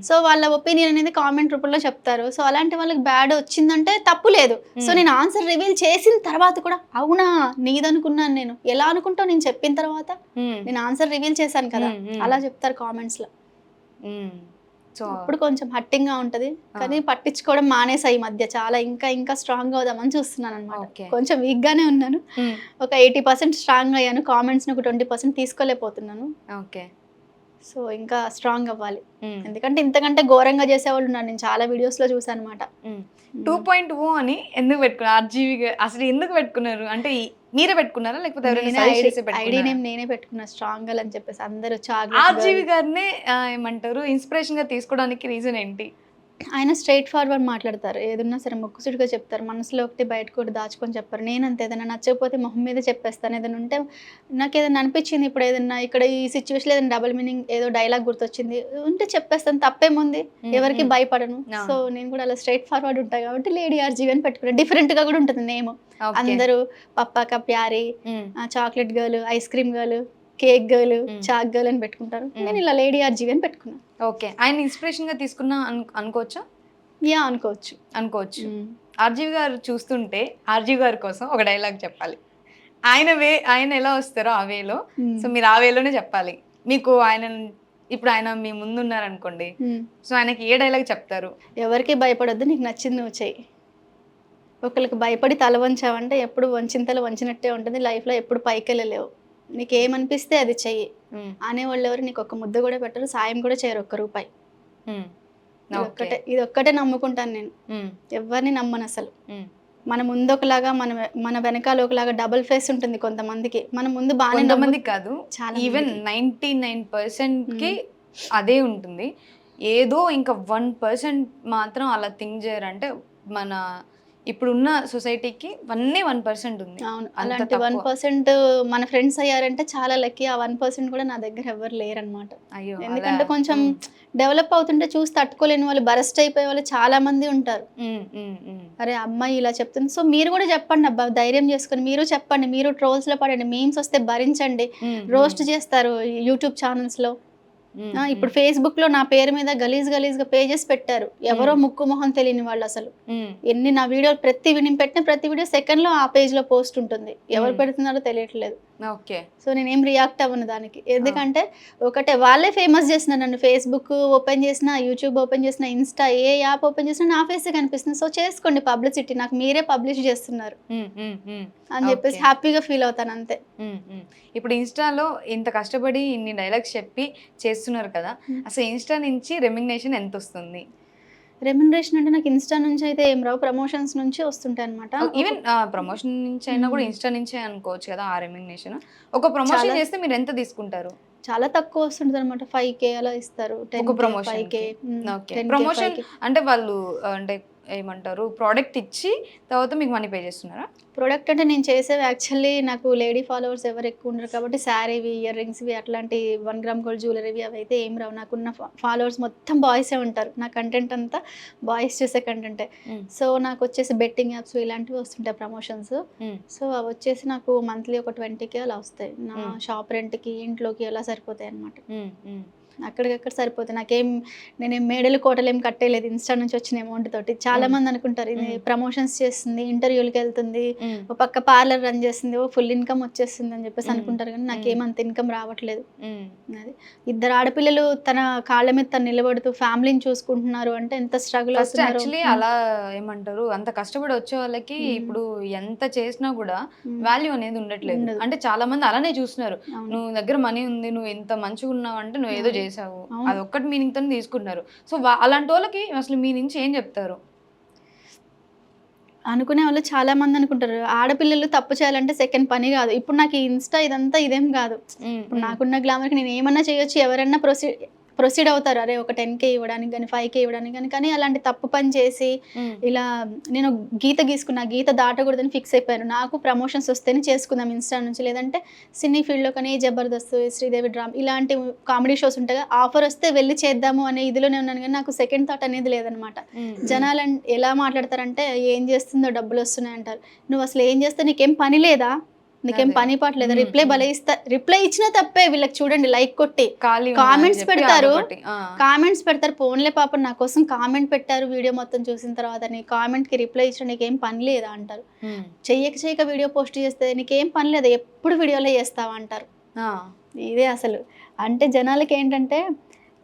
సో వాళ్ళ ఒపీనియన్ అనేది కామెంట్ రూపంలో చెప్తారు. సో అలాంటి వాళ్ళకి బ్యాడ్ వచ్చిందంటే తప్పు లేదు. సో నేను ఆన్సర్ రివీల్ చేసిన తర్వాత కూడా అవునా నీదనుకున్నాను నేను. ఎలా అనుకుంటావు నేను చెప్పిన తర్వాత? నేను ఆన్సర్ రివీల్ చేశాను కదా! అలా చెప్తారు కామెంట్స్‌లో. సో అప్పుడు కొంచెం హట్టింగ్‌గా ఉంటది. కానీ పట్టించుకోవడం మానేసా ఈ మధ్య. చాలా ఇంకా స్ట్రాంగ్ అవుదామని చూస్తున్నానన్నమాట. కొంచెం వీక్ గానే ఉన్నాను. ఒక 80% స్ట్రాంగ్ అయ్యాను. కామెంట్స్‌ని ఒక 20% తీసుకోలేకపోతున్నాను. ఓకే. సో ఇంకా స్ట్రాంగ్ అవ్వాలి. ఎందుకంటే ఇంతకంటే ఘోరంగా చేసేవాళ్ళు ఉన్నారు. నేను చాలా వీడియోస్‌లో చూసానన్నమాట. 2.0 అని ఎందుకు పెట్టుకున్నారు? ఆర్‌జీవి అసలు ఎందుకు పెట్టుకున్నారు? అంటే మీరే పెట్టుకున్నారా లేకపోతే ఎవరైనా సజెస్ట్ చేసి పెట్టుకున్నారా? ఐడి నేమ్ నేనే పెట్టుకున్నా, స్ట్రాంగ్ గర్ల్ అని చెప్పేసి. అందరూ చాక్లెట్ ఆర్‌జీవి గారినే ఏమంటారు ఇన్స్పిరేషన్ గా తీసుకోవడానికి రీజన్ ఏంటి? ఆయన స్ట్రెయిట్ ఫార్వర్డ్ మాట్లాడతారు. ఏదున్నా సరే ముక్కుసూటిగా చెప్తారు. మనసులో ఒకటి బయటకు ఒకటి దాచుకొని చెప్పరు. నేనంతే, ఏదైనా నచ్చకపోతే మొహం మీదే చెప్పేస్తాను. ఏదైనా ఉంటే నాకేదైనా అనిపించింది, ఇప్పుడు ఏదన్నా ఇక్కడ ఈ సిచ్యువేషన్‌లో ఏదైనా డబుల్ మీనింగ్ ఏదో డైలాగ్ గుర్తొచ్చింది ఉంటే చెప్పేస్తాను. తప్పేముంది? ఎవరికీ భయపడను. సో నేను కూడా అలా స్ట్రెయిట్ ఫార్వర్డ్ ఉంటా కాబట్టి లేడీ ఆర్‌జీవి అని పెట్టుకున్నా. డిఫరెంట్‌గా కూడా ఉంటుంది నేమ్. అందరూ పప్పా కా ప్యారీ, chocolate girl, ice cream girl, cake girl, choc girl అని పెట్టుకుంటారు. నేను ఇలా లేడీ ఆర్‌జీవి అని పెట్టుకున్నా. ఓకే. ఆయన ఇన్స్పిరేషన్ గా తీసుకున్నా అనుకోవచ్చా? అనుకోవచ్చు. ఆర్‌జీవి గారు చూస్తుంటే ఆర్‌జీవి గారి కోసం ఒక డైలాగ్ చెప్పాలి. ఆయన ఎలా వస్తారో ఆ వేలో, సో మీరు ఆ వేలోనే చెప్పాలి. మీకు ఇప్పుడు ఆయన మీ ముందు ఉన్నారనుకోండి, సో ఆయనకి ఏ డైలాగ్ చెప్తారు? ఎవరికి భయపడొద్దు, నీకు నచ్చింది నువ్వు చెయ్యి. ఒకళ్ళకి భయపడి తల వంచావంటే ఎప్పుడు వంచిన తల వంచినట్టే ఉంటుంది. లైఫ్‌లో ఎప్పుడు పైకెళ్ళలేవు. నీకేమనిపిస్తే అది చెయ్యి. అనేవాళ్ళు ఎవరు నీకు ఒక్క ముద్ద కూడా పెట్టరు, సాయం కూడా చేయరు ఒక్క రూపాయి. ఇదొక్కటే నమ్ముకుంటాను నేను. ఎవరిని నమ్మను అసలు. మన ముందు ఒకలాగా మన వెనకాల ఒకలాగా డబుల్ ఫేస్ ఉంటుంది కొంతమందికి. మన ముందు బాగానే, కొంతమంది కాదు, ఈవెన్ 99%కి అదే ఉంటుంది. ఏదో ఇంకా 1% మాత్రం అలా థింక్ చేయరంటే మన ఇప్పుడున్న సొసైటీకి 1% ఉంది. అవును. అలాంటి 1% మన ఫ్రెండ్స్ అయ్యారంటే చాలా లక్కీ. ఆ 1% కూడా నా దగ్గర ఎవరు లేరనమాట. అయ్యో! ఎందుకంటే కొంచెం డెవలప్ అవుతుంటే చూసి తట్టుకోలేని వాళ్ళు, బరస్ట్ అయిపోయే వాళ్ళు చాలా మంది ఉంటారు. అరే అమ్మాయి ఇలా చెప్తుంది, సో మీరు కూడా చెప్పండి అబ్బా, ధైర్యం చేసుకొని మీరు చెప్పండి. మీరు ట్రోల్స్‌లో పడండి, మీమ్స్ వస్తే భరించండి. రోస్ట్ చేస్తారు యూట్యూబ్ ఛానల్స్‌లో. ఇప్పుడు ఫేస్‌బుక్‌లో నా పేరు మీద గలీజ్‌గా పేజెస్ పెట్టారు. ఎవరో ముక్కు మొహం తెలియని వాళ్ళు అసలు. ఎన్ని నా వీడియో నేను పెట్టిన ప్రతి వీడియో సెకండ్‌లో ఆ పేజ్‌లో పోస్ట్ ఉంటుంది. ఎవరు పెడుతున్నారో తెలియట్లేదు. ఓకే. సో నేనేం రియాక్ట్ అవ్వను దానికి. ఎందుకంటే ఒకటే, వాళ్ళే ఫేమస్ చేస్తున్నారు నన్ను. ఫేస్‌బుక్ ఓపెన్ చేసినా, యూట్యూబ్ ఓపెన్ చేసినా, ఇన్‌స్టా ఏ యాప్ ఓపెన్ చేసినా నా ఫేసే కనిపిస్తుంది. సో చేసుకోండి పబ్లిసిటీ. నాకు మీరే పబ్లిష్ చేస్తున్నారు అని చెప్పేసి హ్యాపీగా ఫీల్ అవుతాను అంతే. ఇప్పుడు ఇన్‌స్టాలో ఇంత కష్టపడి ఇన్ని డైలాగ్స్ చెప్పి చేస్తున్నారు కదా, అసలు ఇన్‌స్టా నుంచి రెమ్యునరేషన్ ఎంత వస్తుంది? రెమ్యునరేషన్ అంటే నాకు ఇన్‌స్టా నుంచి అయితే ఏం రావు, ప్రమోషన్స్ నుంచి వస్తుంటాయి అన్నమాట. ఈవెన్ ప్రమోషన్ నుంచి అయినా కూడా ఇన్‌స్టా నుంచే అనుకోవచ్చు కదా ఆ రెమ్యునరేషన్. ఒక ప్రమోషన్ చేస్తే మీరు ఎంత తీసుకుంటారు? చాలా తక్కువ వస్తుంటది అన్నమాట. 5K అలా ఇస్తారు. 10K, 5K. ప్రమోషన్ అంటే వాళ్ళు అంటే ఏమంటారు, ప్రోడక్ట్ ఇచ్చి తర్వాత మీకు మనీ పే చేస్తున్నారా? ప్రోడక్ట్ అంటే నేను చేసేవి యాక్చువల్లీ నాకు లేడీ ఫాలోవర్స్ ఎవరు ఎక్కువ ఉండరు కాబట్టి శారీవి, ఇయర్ రింగ్స్వి, అట్లాంటి 1 గ్రామ్ గోల్డ్ జ్యువెలరీవి అవి అయితే ఏం రావు. నాకున్న ఫాలోవర్స్ మొత్తం బాయ్సే ఉంటారు. నా కంటెంట్ అంతా బాయ్స్ చేసే కంటెంటే. సో నాకు వచ్చేసి బెట్టింగ్ యాప్స్ ఇలాంటివి వస్తుంటాయి ప్రమోషన్స్. సో అవి వచ్చేసి నాకు మంత్లీ ఒక 20K అలా వస్తాయి. నా షాప్ రెంట్కి, ఇంట్లోకి అలా సరిపోతాయి అన్నమాట. అక్కడికక్కడ సరిపోతుంది. నేనేం మేడలు కోటలు ఏం కట్టేయలేదు ఇన్‌స్టా నుంచి వచ్చిన అమౌంట్ తోటి. చాలా మంది అనుకుంటారు ఇది ప్రమోషన్స్ చేస్తుంది, ఇంటర్వ్యూలకెళ్తుంది, ఓ పక్క పార్లర్ రన్ చేస్తుంది, ఓ ఫుల్ ఇన్‌కమ్ వచ్చేస్తుంది అని చెప్పేసి అనుకుంటారు కానీ నాకేమంత ఇన్‌కమ్ రావట్లేదు. అది. ఇద్దరు ఆడపిల్లలు తన కాళ్ళ మీద తను నిలబడుతూ ఫ్యామిలీని చూసుకుంటున్నారు అంటే ఎంత స్ట్రగుల్ ఫస్ట్ అవుతున్నారో. యాక్చువల్లీ అలా ఏమంటారు అంత కష్టపడి వచ్చే వాళ్ళకి ఇప్పుడు ఎంత చేసినా కూడా వాల్యూ అనేది ఉండట్లేదు. ఉండదు. అంటే చాలా మంది అలానే చూస్తున్నారు. అవును. నువ్వు దగ్గర మనీ ఉంది, నువ్వు ఇంత మంచిగా ఉన్నావు అంటే నువ్వు ఏదో చేసావు, అవును. అది ఒక్కటి మీనింగ్ తోనే తీసుకుంటున్నారు. సో అలాంటి వాళ్ళకి అసలు మీ నుంచి ఏం చెప్తారు? అనుకునే వాళ్ళు చాలా మంది అనుకుంటారు. ఆడపిల్లలు తప్పు చేయాలంటే సెకండ్ పని గాదు. ఇప్పుడు నాకు ఈ ఇన్‌స్టా ఇదంతా ఇదేం గాదు. ఇప్పుడు నాకున్న గ్లామర్‌కి నేను ఏమన్నా చేయొచ్చు. ఎవరన్నా ప్రొసీడ్ అవుతారు. అరే ఒక 10,000 ఇవ్వడానికి గాని, 5,000 ఇవ్వడానికి గాని. కానీ అలాంటి తప్పు పని చేసి ఇలా నేను గీత గీసుకున్నా. గీత దాటకూడదని ఫిక్స్ అయిపోయాను. నాకు ప్రమోషన్స్ వస్తేనే చేసుకుందాం ఇన్‌స్టా నుంచి. లేదంటే సినీ ఫీల్డ్‌లో కానీ జబర్దస్త్, శ్రీదేవి డ్రామా ఇలాంటి కామెడీ షోస్ ఉంటాయి కదా! ఆఫర్ వస్తే వెళ్లి చేద్దాము అనే ఇదిలోనే ఉన్నాను గానీ నాకు సెకండ్ థాట్ అనేది లేదనమాట. జనాలు ఎలా మాట్లాడతారంటే ఏం చేస్తుందో డబ్బులొస్తున్నాయి అంటారు. నువ్వు అసలు ఏం చేస్తావు? నీకేం పని లేదా? నీకేం పని పాట లేదా? రిప్లై ఇచ్చినా తప్పే వీళ్ళకి చూడండి లైక్ కొట్టి. కామెంట్స్ పెడతారు. కామెంట్స్ పెడతారు. పోన్లే పాపం నా కోసం కామెంట్ పెట్టారు వీడియో మొత్తం చూసిన తర్వాత. నీ కామెంట్‌కి రిప్లై ఇచ్చిన నీకేం పని లేదా అంటారు. చెయ్యక వీడియో పోస్ట్ చేస్తే నీకేం పని లేదా? ఎప్పుడు వీడియోలే చేస్తావా అంటారు. ఇదే అసలు. అంటే జనాలకేంటంటే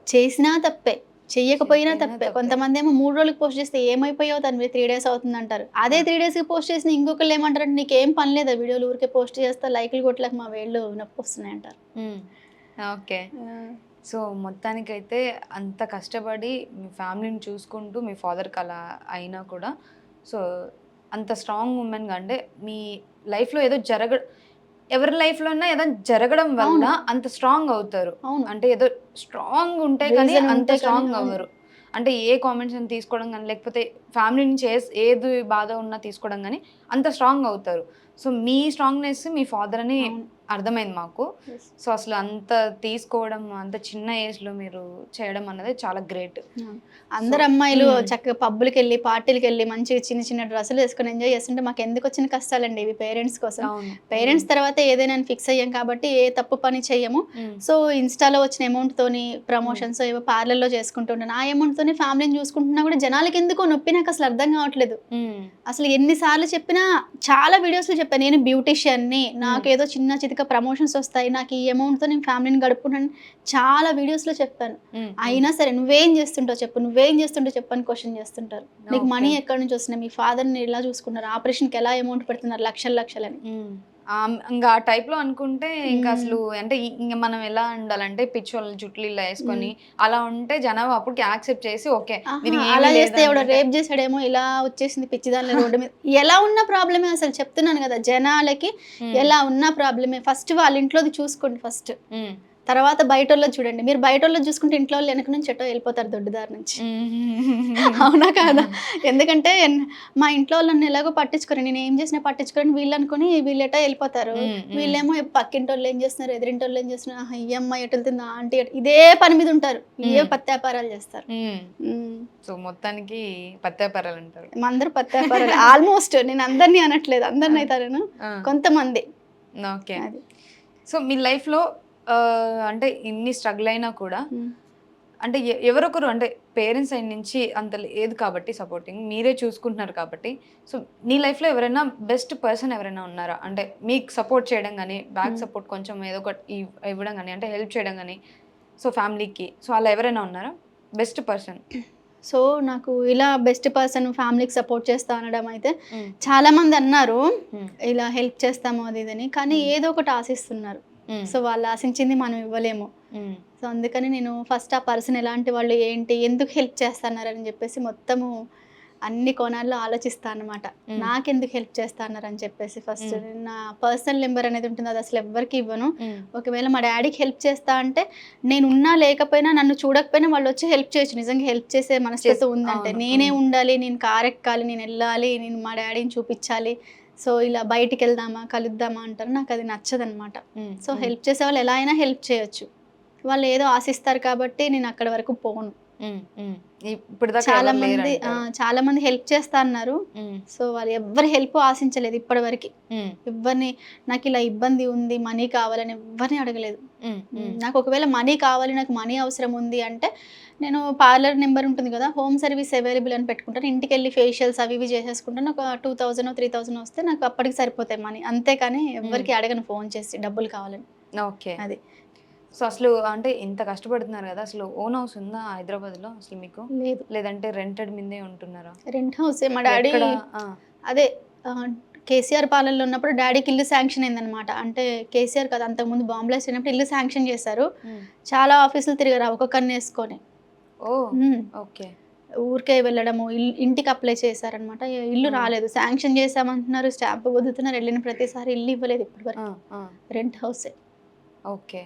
చేసినా తప్పే. చెయ్యకపోయినా తప్పే. కొంతమందేమో 3 రోజులకి పోస్ట్ చేస్తే ఏమైపోయావు తన్వి 3 డేస్ అవుతుందంటారు. అదే 3 డేస్‌కి పోస్ట్ చేసిన ఇంకొకళ్ళు ఏమంటారంటే నీకేం పని లేదా వీడియోలు ఊరికే పోస్ట్ చేస్తా లైకులు కొట్టలేక మా వేళ్ళు నొప్పొస్తున్నాయి అంటారు. ఓకే. సో మొత్తానికైతే అంత కష్టపడి మీ ఫ్యామిలీని చూసుకుంటూ మీ ఫాదర్‌కి అలా అయినా కూడా సో అంత స్ట్రాంగ్ ఉమెన్‌గా అంటే మీ లైఫ్‌లో ఏదో ఎవరి లైఫ్‌లో అయినా ఏదైనా జరగడం వల్ల అంత స్ట్రాంగ్ అవుతారు. అంటే ఏదో స్ట్రాంగ్ ఉంటే కానీ అంత స్ట్రాంగ్ అవ్వరు. అంటే ఏ కామెంట్స్ అని తీసుకోవడం కానీ లేకపోతే ఫ్యామిలీ నుంచి ఏది బాధ ఉన్నా తీసుకోవడం కానీ అంత స్ట్రాంగ్ అవుతారు. సో మీ స్ట్రాంగ్నెస్ మీ ఫాదర్ అని అర్థమైంది మాకు. సో అసలు అంత తీసుకోవడం అంత చిన్న ఏజ్‌లో మీరు చేయడం అన్నది చాలా గ్రేట్. అందరు అమ్మాయిలు చక్కగా పబ్బులకెళ్ళి పార్టీలకెళ్ళి మంచిగా చిన్న చిన్న డ్రెస్సులు వేసుకొని ఎంజాయ్ చేస్తుంటే మాకు ఎందుకు వచ్చిన కష్టాలండి ఇవి పేరెంట్స్ కోసం. పేరెంట్స్ తర్వాత ఏదైనా ఫిక్స్ అయ్యాం కాబట్టి ఏ తప్పు పని చెయ్యము. సో ఇన్‌స్టాలో వచ్చిన అమౌంట్ తోని ప్రమోషన్స్ ఏవో పార్లర్‌లో చేసుకుంటుంటాను. ఆ అమౌంట్ తోని ఫ్యామిలీని చూసుకుంటున్నా కూడా జనాలకి ఎందుకో నొప్పి నాకు అసలు అర్థం కావట్లేదు. అసలు ఎన్నిసార్లు చెప్పినా చాలా వీడియోస్‌లో చెప్పాను నేను బ్యూటీషియన్ని, నాకు ఏదో చిన్న చితక ప్రమోషన్స్ వస్తాయి, నాకు ఈ అమౌంట్‌తో నేను ఫ్యామిలీని గడుపుకుంటాను చాలా వీడియోస్‌లో చెప్పాను. అయినా సరే నువ్వేం చేస్తుంటావు చెప్పు అని క్వశ్చన్ చేస్తుంటారు. నీకు మనీ ఎక్కడి నుంచి వస్తున్నాయి? మీ ఫాదర్‌ని ఎలా చూసుకున్నారు? ఆపరేషన్‌కి ఎలా అమౌంట్ పెడుతున్నారు? లక్షలని. ఇంకా ఆ టైప్‌లో అనుకుంటే ఇంకా అసలు అంటే ఇంక మనం ఎలా ఉండాలంటే పిచ్చోళ్ళ జుట్లు ఇలా వేసుకొని అలా ఉంటే జనాభా అప్పటికి యాక్సెప్ట్ చేసి ఓకే అలా చేస్తే ఎవడో రేప్ చేసాడేమో ఇలా వచ్చేసింది పిచ్చిదానిలో రోడ్డు మీద. ఎలా ఉన్న ప్రాబ్లమే అసలు చెప్తున్నాను కదా జనాలకి ఎలా ఉన్న ప్రాబ్లమే. ఫస్ట్ వాళ్ళ ఇంట్లోది చూసుకోండి ఫస్ట్. తర్వాత బయటోళ్ళది చూడండి. మీరు బయటోళ్ళది చూసుకుంటే ఇంట్లో వాళ్ళు వెనక నుంచి ఎటో వెళ్ళిపోతారు దొడ్డిదారి నుంచి. అవునా కాదా? ఎందుకంటే మా ఇంట్లో వాళ్ళు నన్ను ఎలాగో పట్టించుకోరు. నేను ఏం చేసినా పట్టించుకోరని వీళ్ళు అనుకుని వీళ్ళెటో వెళ్ళిపోతారు. వీళ్ళేమో పక్కింటోళ్ళు ఏం చేస్తున్నారు, ఎదురింటోళ్ళు ఏం చేస్తున్నారు, ఈ అమ్మాయి ఎటు వెళ్తుంది, ఆంటీ ఇదే పని మీద ఉంటారు. ఇవే పత్యాపారాలు చేస్తారు. సో మొత్తానికి పత్యాపారాలు అంటారు. అందరూ పత్యాపారాలు ఆల్మోస్ట్. నేను అందరినీ అనట్లేదు, అందరిని అవుతారు కొంతమంది. ఓకే. సో మీ లైఫ్లో అంటే ఇన్ని స్ట్రగుల్ అయినా కూడా అంటే ఎవరొకరు అంటే పేరెంట్స్ సైడ్ నుంచి అంత లేదు కాబట్టి సపోర్టింగ్ మీరే చూసుకుంటున్నారు కాబట్టి సో నీ లైఫ్లో ఎవరైనా బెస్ట్ పర్సన్ ఎవరైనా ఉన్నారా? అంటే మీకు సపోర్ట్ చేయడం కానీ బ్యాక్ సపోర్ట్ కొంచెం ఏదో ఒకటి ఇవ్వడం కానీ అంటే హెల్ప్ చేయడం కానీ సో ఫ్యామిలీకి సో అలా ఎవరైనా ఉన్నారా బెస్ట్ పర్సన్? సో నాకు ఇలా బెస్ట్ పర్సన్ ఫ్యామిలీకి సపోర్ట్ చేస్తా అనడం అయితే చాలా మంది అన్నారు ఇలా హెల్ప్ చేస్తాము అది ఇదని. కానీ ఏదో ఒకటి ఆశిస్తున్నారు. సో వాళ్ళు ఆశించింది మనం ఇవ్వలేము. సో అందుకని నేను ఫస్ట్ ఆ పర్సన్ ఎలాంటి వాళ్ళు, ఏంటి, ఎందుకు హెల్ప్ చేస్తున్నారని చెప్పేసి మొత్తము అన్ని కోణాల్లో ఆలోచిస్తాను అనమాట. నాకెందుకు హెల్ప్ చేస్తారని చెప్పేసి ఫస్ట్ నా పర్సనల్ నెంబర్ అనేది ఉంటుంది, అది అసలు ఎవ్వరికి ఇవ్వను. ఒకవేళ మా డాడీకి హెల్ప్ చేస్తా అంటే నేను ఉన్నా లేకపోయినా నన్ను చూడకపోయినా వాళ్ళు వచ్చి హెల్ప్ చేయొచ్చు. నిజంగా హెల్ప్ చేసే మనస్తత్వం ఉందంటే నేనే ఉండాలి, నేను కారెక్కాలి, నేను వెళ్ళాలి, నేను మా డాడీని చూపించాలి, సో ఇలా బయటికి వెళ్దామా కలుద్దామా అంటారు. నాకు అది నచ్చదనమాట. సో హెల్ప్ చేసే వాళ్ళు ఎలా అయినా హెల్ప్ చేయొచ్చు. వాళ్ళు ఏదో ఆశిస్తారు కాబట్టి నేను అక్కడి వరకు పోను. ఇప్పుడు దాకా చాలా ఎవరు మంది లేరంటారు. చాలా మంది హెల్ప్ చేస్తా అన్నారు. ఉమ్, సో వాళ్ళు ఎవ్వరు హెల్ప్ ఆశించలేదు ఇప్పటివరకు. ఉమ్, ఎవ్వరిని నాకు ఇలా ఇబ్బంది ఉంది, మనీ కావాలని ఎవ్వరిని అడగలేదు. ఉమ్, ఉమ్, నాకు ఒకవేళ మనీ కావాలి, నాకు మనీ అవసరం ఉంది అంటే నేను పార్లర్ నెంబర్ ఉంటుంది కదా, హోమ్ సర్వీస్ అవైలబుల్ అని పెట్టుకుంటాను. ఇంటికెళ్ళి ఫేషియల్స్ అవి ఇవి చేసేసుకుంటాను. ఒక 2000 3000 వస్తే నాకు అప్పటికి సరిపోతాయి మనీ. అంతేకాని ఎవ్వరికి అడగను ఫోన్ చేసి డబ్బులు కావాలని. ఓకే. అది సో అసలు అంటే ఇంత కష్టపడుతున్నారు కదా, అసలు ఓన్ హౌస్ ఉందా హైదరాబాద్లో అసలు మీకు? లేదు. లేదంటే రెంటెడ్ మీదే ఉంటున్నారా? రెంట్ హౌసే. మా డాడీ ఎక్కడ? ఆ, అదే కేసీఆర్ పాలనలో ఉన్నప్పుడు డాడీకి ఇల్లు శాంక్షన్ అయిందనమాట. అంటే కేసీఆర్ కదా, అంతకుముందు బాంబులో అయినప్పుడు ఇల్లు శాంక్షన్ చేశారు. ఉమ్, చాలా ఆఫీసులు తిరిగారు ఒక కన్నేసుకొని. ఓ, హ్మ్. ఓకే. ఊరికే వెళ్ళడము, ఇంటికి అప్లై చేశారనమాట. ఇల్లు ఆ, రాలేదు. శాంక్షన్ చేశామంటున్నారు, స్టాంప్ గుద్దుతున్నారు. వెళ్ళిన ప్రతిసారి ఇల్లు ఇవ్వలేదు ఆ, ఇప్పటివరకు. ఆ, రెంట్ హౌసే. ఓకే.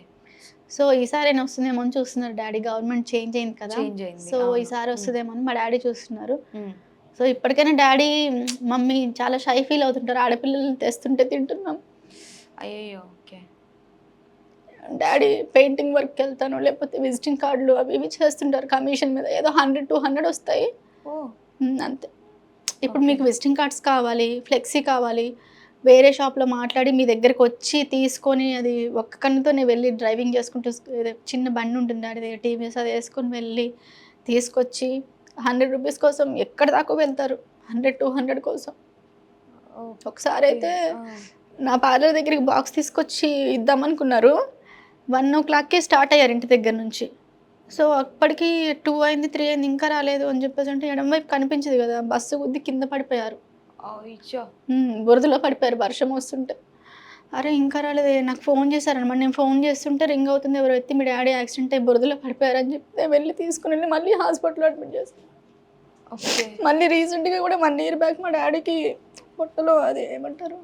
సో ఈసారైనా వస్తుందేమో అని చూస్తున్నారు డాడీ. గవర్నమెంట్ చేంజ్ అయింది కదా! చేంజ్ అయింది, సో అవును. ఈసారి వస్తదేమో అని మా డాడీ చూస్తున్నారు. ఉమ్, సో ఇప్పటికైనా డాడీ మమ్మీ చాలా షై ఫీల్ అవుతుంటారు. ఆడపిల్లల్ని తెస్తుంటే తింటున్నాం. అయ్యయ్యో, ఓకే. డాడీ పెయింటింగ్ వర్క్‌కెళ్తాను, లేకపోతే విజిటింగ్ కార్డులు అవి ఇవి చేస్తుంటారు కమిషన్ మీద. ఏదో 100, 200 వస్తాయి. ఓ, అంతే. ఇప్పుడు ఓకే. మీకు విజిటింగ్ కార్డ్స్ కావాలి, ఫ్లెక్సీ కావాలి, వేరే షాప్‌లో మాట్లాడి మీ దగ్గరకొచ్చి తీసుకొని అది ఒక్క కన్నుతోనే వెళ్ళి డ్రైవింగ్ చేసుకుంటూ ఏదో చిన్న బండి ఉంటుంది డాడీది టీవీఎస్, అది యేసుకొని వెళ్ళి తీసుకొచ్చి రూ. 100 కోసం ఎక్కడి దాకో వెళ్తారు. 100, 200 కోసం. ఓకే. ఒకసారైతే ఆ, నా పార్లర్ దగ్గరికి బాక్స్ తీసుకొచ్చి ఇద్దామనుకున్నారు. 1:00కే స్టార్ట్ అయ్యారు ఇంటి దగ్గర నుంచి. సో, అప్పటికి 2 అయింది, 3 అయింది ఇంకా రాలేదు అని చెప్పేసంటే ఎడమ వైపు కనిపించదు గదా, బస్సు గుద్ది కింద పడిపోయారు. అయ్యో. బురదలో పడిపోయారు వర్షం వస్తుంటే. అరే! ఇంకా రాలేదే, నాకు ఫోన్ చేశారనమాట. నేను ఫోన్ చేస్తుంటే రింగ్ అవుతుంది. ఎవరో ఎత్తి మీ డ్యాడీ యాక్సిడెంట్ అయ్యి బురదలో పడిపోయారని చెప్తే వెళ్ళి తీసుకొనెళ్ళి మళ్ళీ హాస్పిటల్‌లో అడ్మిట్ చేశారు. ఓకే. మళ్ళీ రీసెంట్‌గా కూడా 1 ఇయర్ బ్యాక్ మా డ్యాడీకి పొట్టలో అది ఏమంటారు,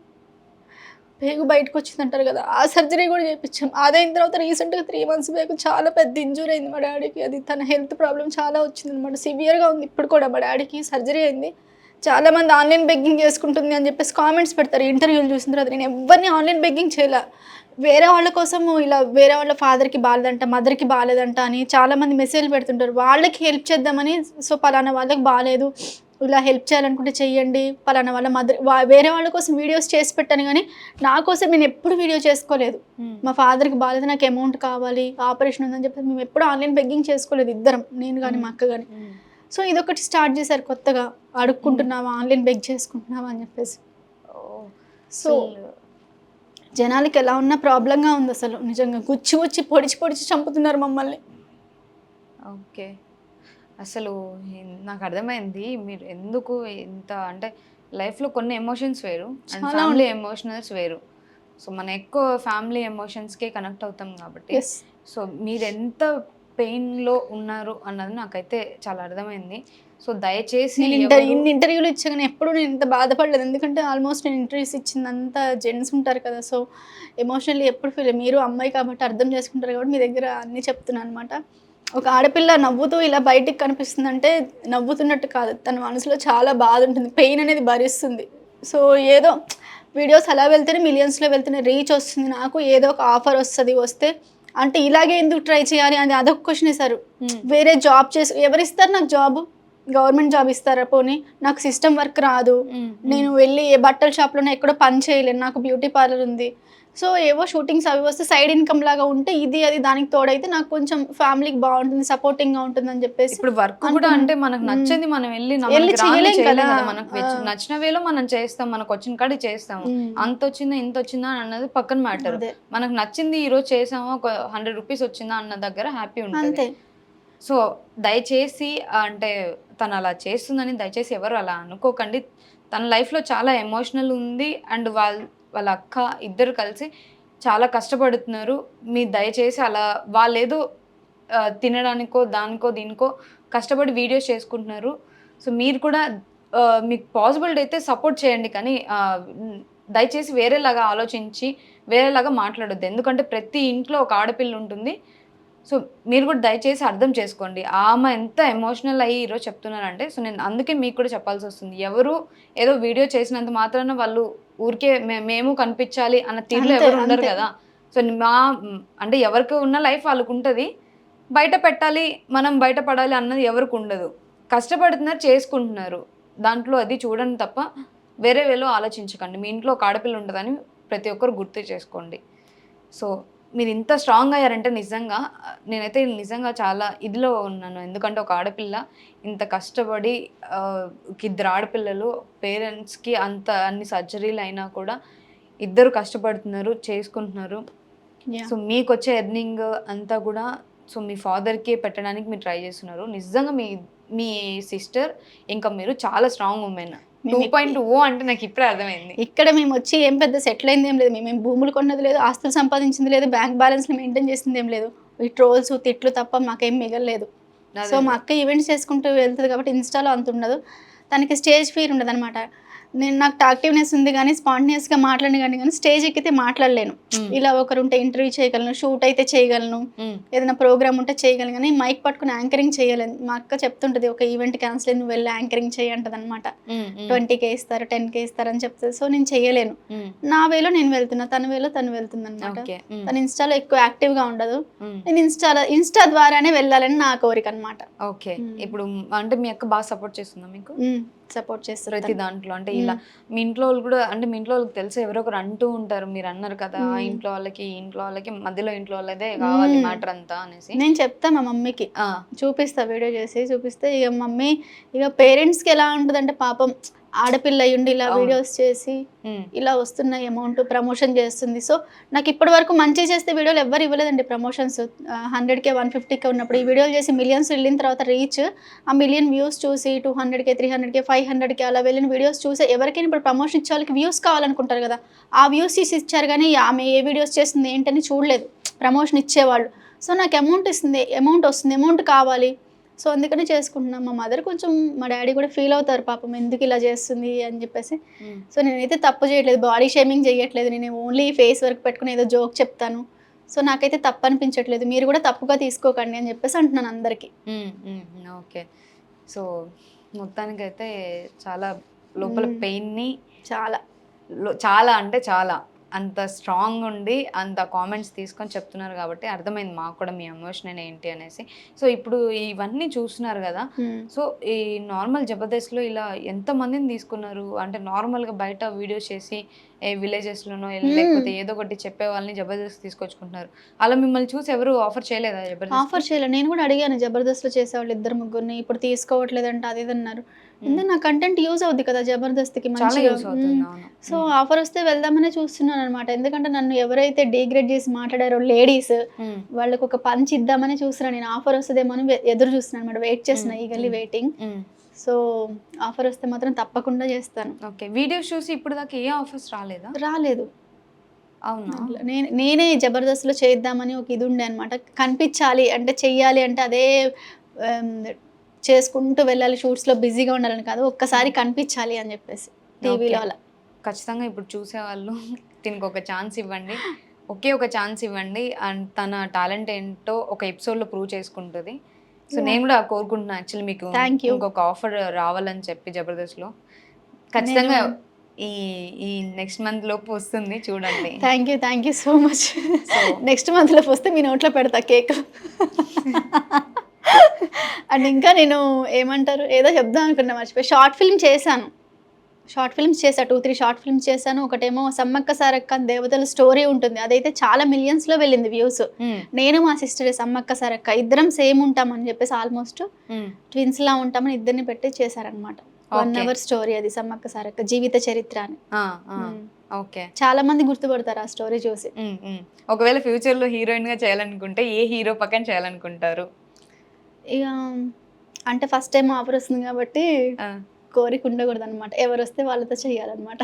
పేగు బయటకొచ్చిందంటారు గదా, ఆ సర్జరీ గూడా చేపిచ్చాం. అదయిన తర్వాత రీసెంట్‌గా 3 మంత్స్ బ్యాక్ చాలా పెద్ద ఇంజ్యూరీ అయింది మా డ్యాడీకి. అది తన హెల్త్ ప్రాబ్లమ్ చాలా వచ్చిందనమాట. సివియర్‌గా ఉంది ఇప్పుడు కూడా మా డ్యాడీకి. సర్జరీ అయింది. చాలామంది ఆన్‌లైన్ బెగ్గింగ్ చేసుకుంటుంది అని చెప్పేసి కామెంట్స్ పెడతారు ఇంటర్వ్యూలు చూసిన తర్వాత. నేను ఎవ్వరిని ఆన్‌లైన్ బెగ్గింగ్ చేయలా. వేరే వాళ్ళ కోసము ఇలా వేరే వాళ్ళ ఫాదర్‌కి బాలేదంట, మదర్‌కి బాలేదంట అని చాలామంది మెసేజ్‌లు పెడుతుంటారు. వాళ్ళకి హెల్ప్ చేద్దామని, సో పలానా వాళ్ళకి బాలేదు, ఇలా హెల్ప్ చేయాలనుకుంటే చెయ్యండి, పలానా వాళ్ళ మదర్ వేరే వాళ్ళ కోసం వీడియోస్ చేసి పెట్టాను గానీ, నా కోసం నేను ఎప్పుడు వీడియో చేసుకోలేదు. మా ఫాదర్‌కి బాలేదు, నాకు అమౌంట్ కావాలి, ఆపరేషన్ ఉందని చెప్పి మేము ఎప్పుడు ఆన్‌లైన్ బెగ్గింగ్ చేసుకోలేదు ఇద్దరం, నేను గాని మా అక్క గాని. సో ఇదొకటి స్టార్ట్ చేశారు కొత్తగా. అడుక్కుంటున్నావా, ఆన్‌లైన్ బెగ్ చేసుకుంటున్నావా అని చెప్పేసి. సో జనాలకి ఎలా ఉన్నా ప్రాబ్లమ్‌గా ఉందసలు. నిజంగా గుచ్చి గుచ్చి, పొడిచి పొడిచి చంపుతున్నారు మమ్మల్ని. ఓకే. అసలు నాకు అర్థమైంది మీరు ఎందుకు ఇంత అంటే లైఫ్‌లో కొన్ని ఎమోషన్స్ వేరు అండ్ చాలా ఫ్యామిలీ ఉంటాయి. ఎమోషనల్స్ వేరు. సో మనం ఎక్కువ ఫ్యామిలీ ఎమోషన్స్‌కే కనెక్ట్ అవుతాం కాబట్టి. యెస్. సో మీరెంత పెయిన్‌లో ఉన్నారు అన్నది నాకైతే చాలా అర్థమైంది. సో దయచేసి నేను ఎవరు ఇన్ని ఇంటర్వ్యూలు ఇచ్చా గానీ ఎప్పుడు నేను ఇంత బాధపడలేదు. ఎందుకంటే ఆల్మోస్ట్ నేను ఇంటర్వ్యూస్ ఇచ్చిందంతా జెంట్స్ ఉంటారు కదా. సో ఎమోషనల్లీ ఎప్పుడు మీరు అమ్మాయి కాబట్టి అర్థం చేసుకుంటారు కాబట్టి మీ దగ్గర అన్నీ చెప్తున్నాను అనమాట. ఒక ఆడపిల్ల నవ్వుతూ ఇలా బయటికి కనిపిస్తుందంటే నవ్వుతున్నట్టు కాదు. తన మనసులో చాలా బాధ ఉంటుంది. పెయిన్ అనేది భరిస్తుంది. సో ఏదో వీడియోస్ అలా వెళ్తేనే మిలియన్స్‌లో వెళ్తేనే రీచ్ వస్తుంది నాకు. ఏదో ఒక ఆఫర్ వస్తది. వస్తే అంటే ఇలాగే ఎందుకు ట్రై చేయాలి అని అదొక క్వెషన్ ఏసారు. వేరే జాబ్ చేసి ఎవరిస్తారు నాకు జాబు? గవర్నమెంట్ జాబ్ ఇస్తారా పోనీ? నాకు సిస్టమ్ వర్క్ రాదు. నేను వెళ్ళి ఏ బట్టల షాప్‌లోనో ఎక్కడో పని చేయలేను. నాకు బ్యూటీ పార్లర్ ఉంది. సో ఏవో షూటింగ్స్ అవి వస్తే సైడ్ ఇన్‌కమ్ లాగా ఉంటే ఇది అది దానికి తోడైతే నాకు కొంచెం ఫ్యామిలీకి బావుంటుంది, సపోర్టింగ్‌గా ఉంటుందని చెప్పేసి ఇప్పుడు వర్క్ కూడా అంటే మనకు నచ్చంది మనం వెళ్ళి ఎళ్లి మనకి రానిది చేయలేం చేయలేం కదా. కదా. మనకు నచ్చిన వేలో మనం చేస్తాం. మనకొచ్చిన కాడికి చేస్తాము. అంతొచ్చిందా, ఇంతొచ్చిందా అన్నది పక్కన మ్యాటర్. అదే. మనకు నచ్చింది ఈరోజు చేసామా, ఒక 100 రూపీస్ వచ్చిందా అన్న దగ్గర హ్యాపీ ఉంటది. అంతే. సో దయచేసి అంటే తను అలా చేస్తుందని దయచేసి ఎవరు అలా అనుకోకండి. తన లైఫ్‌లో చాలా ఎమోషనల్ ఉంది అండ్ వాళ్ళ అక్క ఇద్దరు కలిసి చాలా కష్టపడుతున్నారు. మీరు దయచేసి అలా వాళ్ళేదో తినడానికో, దానికో, దీనికో కష్టపడి వీడియోస్ చేసుకుంటున్నారు. సో మీరు కూడా మీకు పాసిబిలిటీ అయితే సపోర్ట్ చేయండి. కానీ దయచేసి వేరేలాగా ఆలోచించి, వేరేలాగా మాట్లాడొద్దు. ఎందుకంటే ప్రతి ఇంట్లో ఒక ఆడపిల్ల ఉంటుంది. సో మీరు కూడా దయచేసి అర్థం చేసుకోండి. ఆమె ఎంత ఎమోషనల్ అయ్యి ఈరోజు చెప్తున్నారంటే, సో నేను అందుకే మీకు కూడా చెప్పాల్సొస్తుంది. ఎవరు ఏదో వీడియో చేసినంత మాత్రాన వాళ్ళు ఊరికే మేము కనిపించాలి అన్న తీరులో అంతే. ఎవరు ఉండరు అంతే. కదా. సో అంటే ఎవరికి ఉన్న లైఫ్ వాళ్ళకుంటది. బయట పెట్టాలి, మనం బయట పడాలి అన్నది ఎవరికి ఉండదు. కష్టపడుతున్నారు, చేసుకుంటున్నారు. దాంట్లో అది చూడండి తప్ప వేరే వేలో ఆలోచించకండి. మీ ఇంట్లో ఒక ఆడపిల్ల ఉంటదని ప్రతి ఒక్కరు గుర్తు చేసుకోండి. సో, మీరు ఇంత స్ట్రాంగ్ అయ్యారంటే నిజంగా నేనైతే నిజంగా చాలా ఇదిలో ఉన్నాను. ఎందుకంటే ఒక ఆడపిల్ల ఇంత కష్టపడి ఒక ఇద్దరు ఆడపిల్లలు పేరెంట్స్‌కి అన్ని సర్జరీలు అయినా కూడా ఇద్దరు కష్టపడుతున్నారు, చేసుకుంటున్నారు. యాహ్! సో, మీకొచ్చే ఎర్నింగ్ అంతా కూడా సో, మీ ఫాదర్‌కే పెట్టడానికి మీరు ట్రై చేస్తున్నారు. నిజంగా మీ సిస్టర్ ఇంకా మీరు చాలా స్ట్రాంగ్ వుమెన్. మేము 2.0 అంటే నాకిప్పుడే అర్థమైంది. ఇక్కడ మేమొచ్చి ఏం పెద్ద సెటిల్ అయిందేం లేదు. మేమేం భూములు కొన్నది లేదు, ఆస్తులు సంపాదించింది లేదు, బ్యాంక్ బ్యాలెన్స్‌లు మెయింటైన్ చేసిందేం లేదు. ఈ ట్రోల్స్, తిట్లు తప్ప మాకేం మిగలలేదు. సో, మా అక్క ఈవెంట్స్ చేసుకుంటూ వెళ్తది కాబట్టి ఇన్‌స్టాలో అంతుండదు. తనకి స్టేజ్ ఫియర్ ఉండదనమాట. నాకు టాక్టివ్‌నెస్ ఉంది గానీ, స్పాంటేనియస్‌గా మాట్లాడను గానీ స్టేజ్ ఎక్కితే మాట్లాడలేను. ఇలా ఒకరుంటే ఇంటర్వ్యూ చేయగలను, షూట్ అయితే చేయగలను, ఏదైనా ప్రోగ్రామ్ ఉంటే చేయగలను కానీ మైక్ పట్టుకుని యాంకరింగ్ చేయలేను. మా అక్క చెప్తుంటది, ఒక ఈవెంట్ క్యాన్సిల్ అయ్యి నువ్వు వెళ్ళి యాంకరింగ్ చేయి అంటదనమాట. 20K ఇస్తారు, 10K ఇస్తారు అని చెప్తది. సో, నేను చేయలేను. నా వేలో నేను వెళ్తున్నా, తన వేలో తను వెళ్తుందనమాట. తను ఇన్‌స్టాలో ఎక్కువ యాక్టివ్‌గా ఉండదు. నేను ఇన్‌స్టా ద్వారానే వెళ్ళాలని నా కోరిక అనమాట. ఓకే. ఇప్పుడు అంటే మీ అక్క బాగా సపోర్ట్ చేస్తుందా మీకు? సపోర్ట్ చేస్తారు ప్రతి దాంట్లో. అంటే ఇలా మీ ఇంట్లో వాళ్ళు కూడా అంటే మీ ఇంట్లో వాళ్ళకి తెలుసు ఎవరో ఒకరు అంటూ ఉంటారు. మీరు అన్నారు కదా ఆ ఇంట్లో వాళ్ళకి ఈ ఇంట్లో వాళ్ళకి మధ్యలో ఇంట్లో వాళ్ళదే కావాలి మ్యాటర్ అంతా అనేసి. నేను చెప్తా మా మమ్మీకి, చూపిస్తా వీడియో చేసి చూపిస్తే ఇక మమ్మీ ఇక పేరెంట్స్కి ఎలా ఉంటుందంటే పాపం ఆడపిల్ల అయ్యుండి ఇలా వీడియోస్ చేసి ఇలా వస్తున్న అమౌంట్ ప్రమోషన్ చేస్తుంది. సో, నాకు ఇప్పటి వరకు మంచి చేస్తే వీడియోలు ఎవ్వరు ఇవ్వలేదండి ప్రమోషన్స్. 100K 150K ఉన్నప్పుడు ఈ వీడియోలు చేసి మిలియన్స్ వెళ్ళిన తర్వాత రీచ్ ఆ మిలియన్ వ్యూస్ చూసి 200K 300K 500K అలా వెళ్ళిన వీడియోస్ చూసి ఎవరికైనా ఇప్పుడు ప్రమోషన్ ఇచ్చే వాళ్ళకి వ్యూస్ కావాలనుకుంటారు కదా, ఆ వ్యూస్ తీసి ఇచ్చారు కానీ ఆమె ఏ వీడియోస్ చేస్తుంది ఏంటని చూడలేదు ప్రమోషన్ ఇచ్చేవాళ్ళు. సో, నాకు అమౌంట్ వస్తుంది, అమౌంట్ కావాలి. సో, అందుకనే చేసుకుంటున్నాం. మా మదర్ కొంచెం, మా డాడీ కూడా ఫీల్ అవుతారు పాపం ఎందుకు ఇలా చేస్తుంది అని చెప్పేసి. సో, నేనైతే తప్పు చేయట్లేదు, బాడీ షేమింగ్ చేయట్లేదు. నేను ఓన్లీ ఫేస్ వర్క్ పెట్టుకుని ఏదో జోక్ చెప్తాను. సో, నాకైతే తప్పు అనిపించట్లేదు. మీరు కూడా తప్పుగా తీసుకోకండి అని చెప్పేసి అంటున్నాను అందరికీ. ఓకే. సో, మొత్తానికైతే చాలా లోపల పెయిన్ని చాలా అంటే చాలా అంత స్ట్రాంగ్ ఉండి అంత కామెంట్స్ తీసుకొని చెప్తున్నారు కాబట్టి అర్థమైంది మాకు కూడా మీ ఎమోషన్ ఏంటి అనేసి. సో, ఇప్పుడు ఇవన్నీ చూస్తున్నారు కదా, సో ఈ నార్మల్ జబర్దస్త్లో ఇలా ఎంతమందిని తీసుకున్నారు? అంటే నార్మల్గా బయట వీడియోస్ చేసి విలేజెస్లోనో లేకపోతే ఏదో ఒకటి చెప్పే వాళ్ళని జబర్దస్త్ తీసుకొచ్చుకుంటున్నారు. అలా మిమ్మల్ని చూసి ఎవరు ఆఫర్ చేయలేదా జబర్దస్త్? ఆఫర్ చేయలేదు. నేను కూడా అడిగాను జబర్దస్త్లో చేసేవాళ్ళు 2-3 ఇప్పుడు తీసుకోవట్లేదంటే అది ఇది అన్నారు. ఎందుకంటే నా కంటెంట్ యూజ్ అవుద్ది కదా జబర్దస్త్కి మంచిగా. సో, ఆఫర్ వస్తే వెళ్దామనే చూస్తున్నాను అనమాట. ఎందుకంటే నన్ను ఎవరైతే డిగ్రేడ్ చేసి మాట్లాడారో లేడీస్ వాళ్ళకి ఒక పంచ్ ఇద్దామని చూస్తున్నాను. నేను ఆఫర్ వస్తుందేమో అని ఎదురు చూస్తున్నాను అనమాట. వెయిట్ చేస్తున్నా, ఈగల్లీ వెయిటింగ్. సో, ఆఫర్ వస్తే మాత్రం తప్పకుండా చేస్తాను. ఓకే. వీడియోస్ చూసి ఇప్పుడు దాకా ఏ ఆఫర్స్ రాలేదు. అవునా? నేనే జబర్దస్త్లో చేద్దామని ఒక ఇది ఉండే అనమాట. కనిపించాలి అంటే, చెయ్యాలి అంటే అదే చేసుకుంటూ వెళ్ళాలి, షూట్స్లో బిజీగా ఉండాలని కాదు, ఒక్కసారి కనిపించాలి అని చెప్పేసి టీవీలో అలా. ఖచ్చితంగా ఇప్పుడు చూసేవాళ్ళు దీనికి ఒక ఛాన్స్ ఇవ్వండి, ఒకే ఒక ఛాన్స్ ఇవ్వండి. అండ్ తన టాలెంట్ ఏంటో ఒక ఎపిసోడ్లో ప్రూవ్ చేసుకుంటుంది. సో, నేను కూడా కోరుకుంటున్నాను యాక్చువల్లీ మీకు ఇంకొక ఆఫర్ రావాలని చెప్పి జబర్దస్త్లో. ఖచ్చితంగా ఈ నెక్స్ట్ మంత్ లోపు వస్తుంది, చూడండి. Thank you so much. Next month లోపు వస్తే మీ నోట్లో పెడతా కేక్. అండ్ ఇంకా నేను ఏమంటారు ఏదో చెప్దాం అనుకున్నా, మర్చిపోయి. షార్ట్ ఫిల్మ్స్ చేశాను, 2-3 షార్ట్ ఫిల్మ్స్ చేశాను. ఒకటేమో సమ్మక్క సారక్క అని దేవతల స్టోరీ ఉంటుంది, అదైతే చాలా మిలియన్స్లో వెళ్ళింది వ్యూస్. నేను మా సిస్టర్ సమ్మక్క సారక్క ఇద్దరం సేమ్ ఉంటామని చెప్పేసి ఆల్మోస్ట్ ట్విన్స్ లా ఉంటామని ఇద్దరిని పెట్టి చేశారనమాట. 1 hour స్టోరీ అది, సమ్మక్క సారక్క జీవిత చరిత్ర అని. ఓకే. చాలా మంది గుర్తుపడతారు ఆ స్టోరీ చూసి. ఒకవేళ ఫ్యూచర్ లో హీరోయిన్ గా చేయాలనుకుంటే ఏ హీరో పక్కన చేయాలనుకుంటారు? ఇక అంటే ఫస్ట్ టైం ఆఫర్ వస్తుంది కాబట్టి కోరిక ఉండకూడదు అనమాట, ఎవరు వస్తే వాళ్ళతో చేయాలన్నమాట.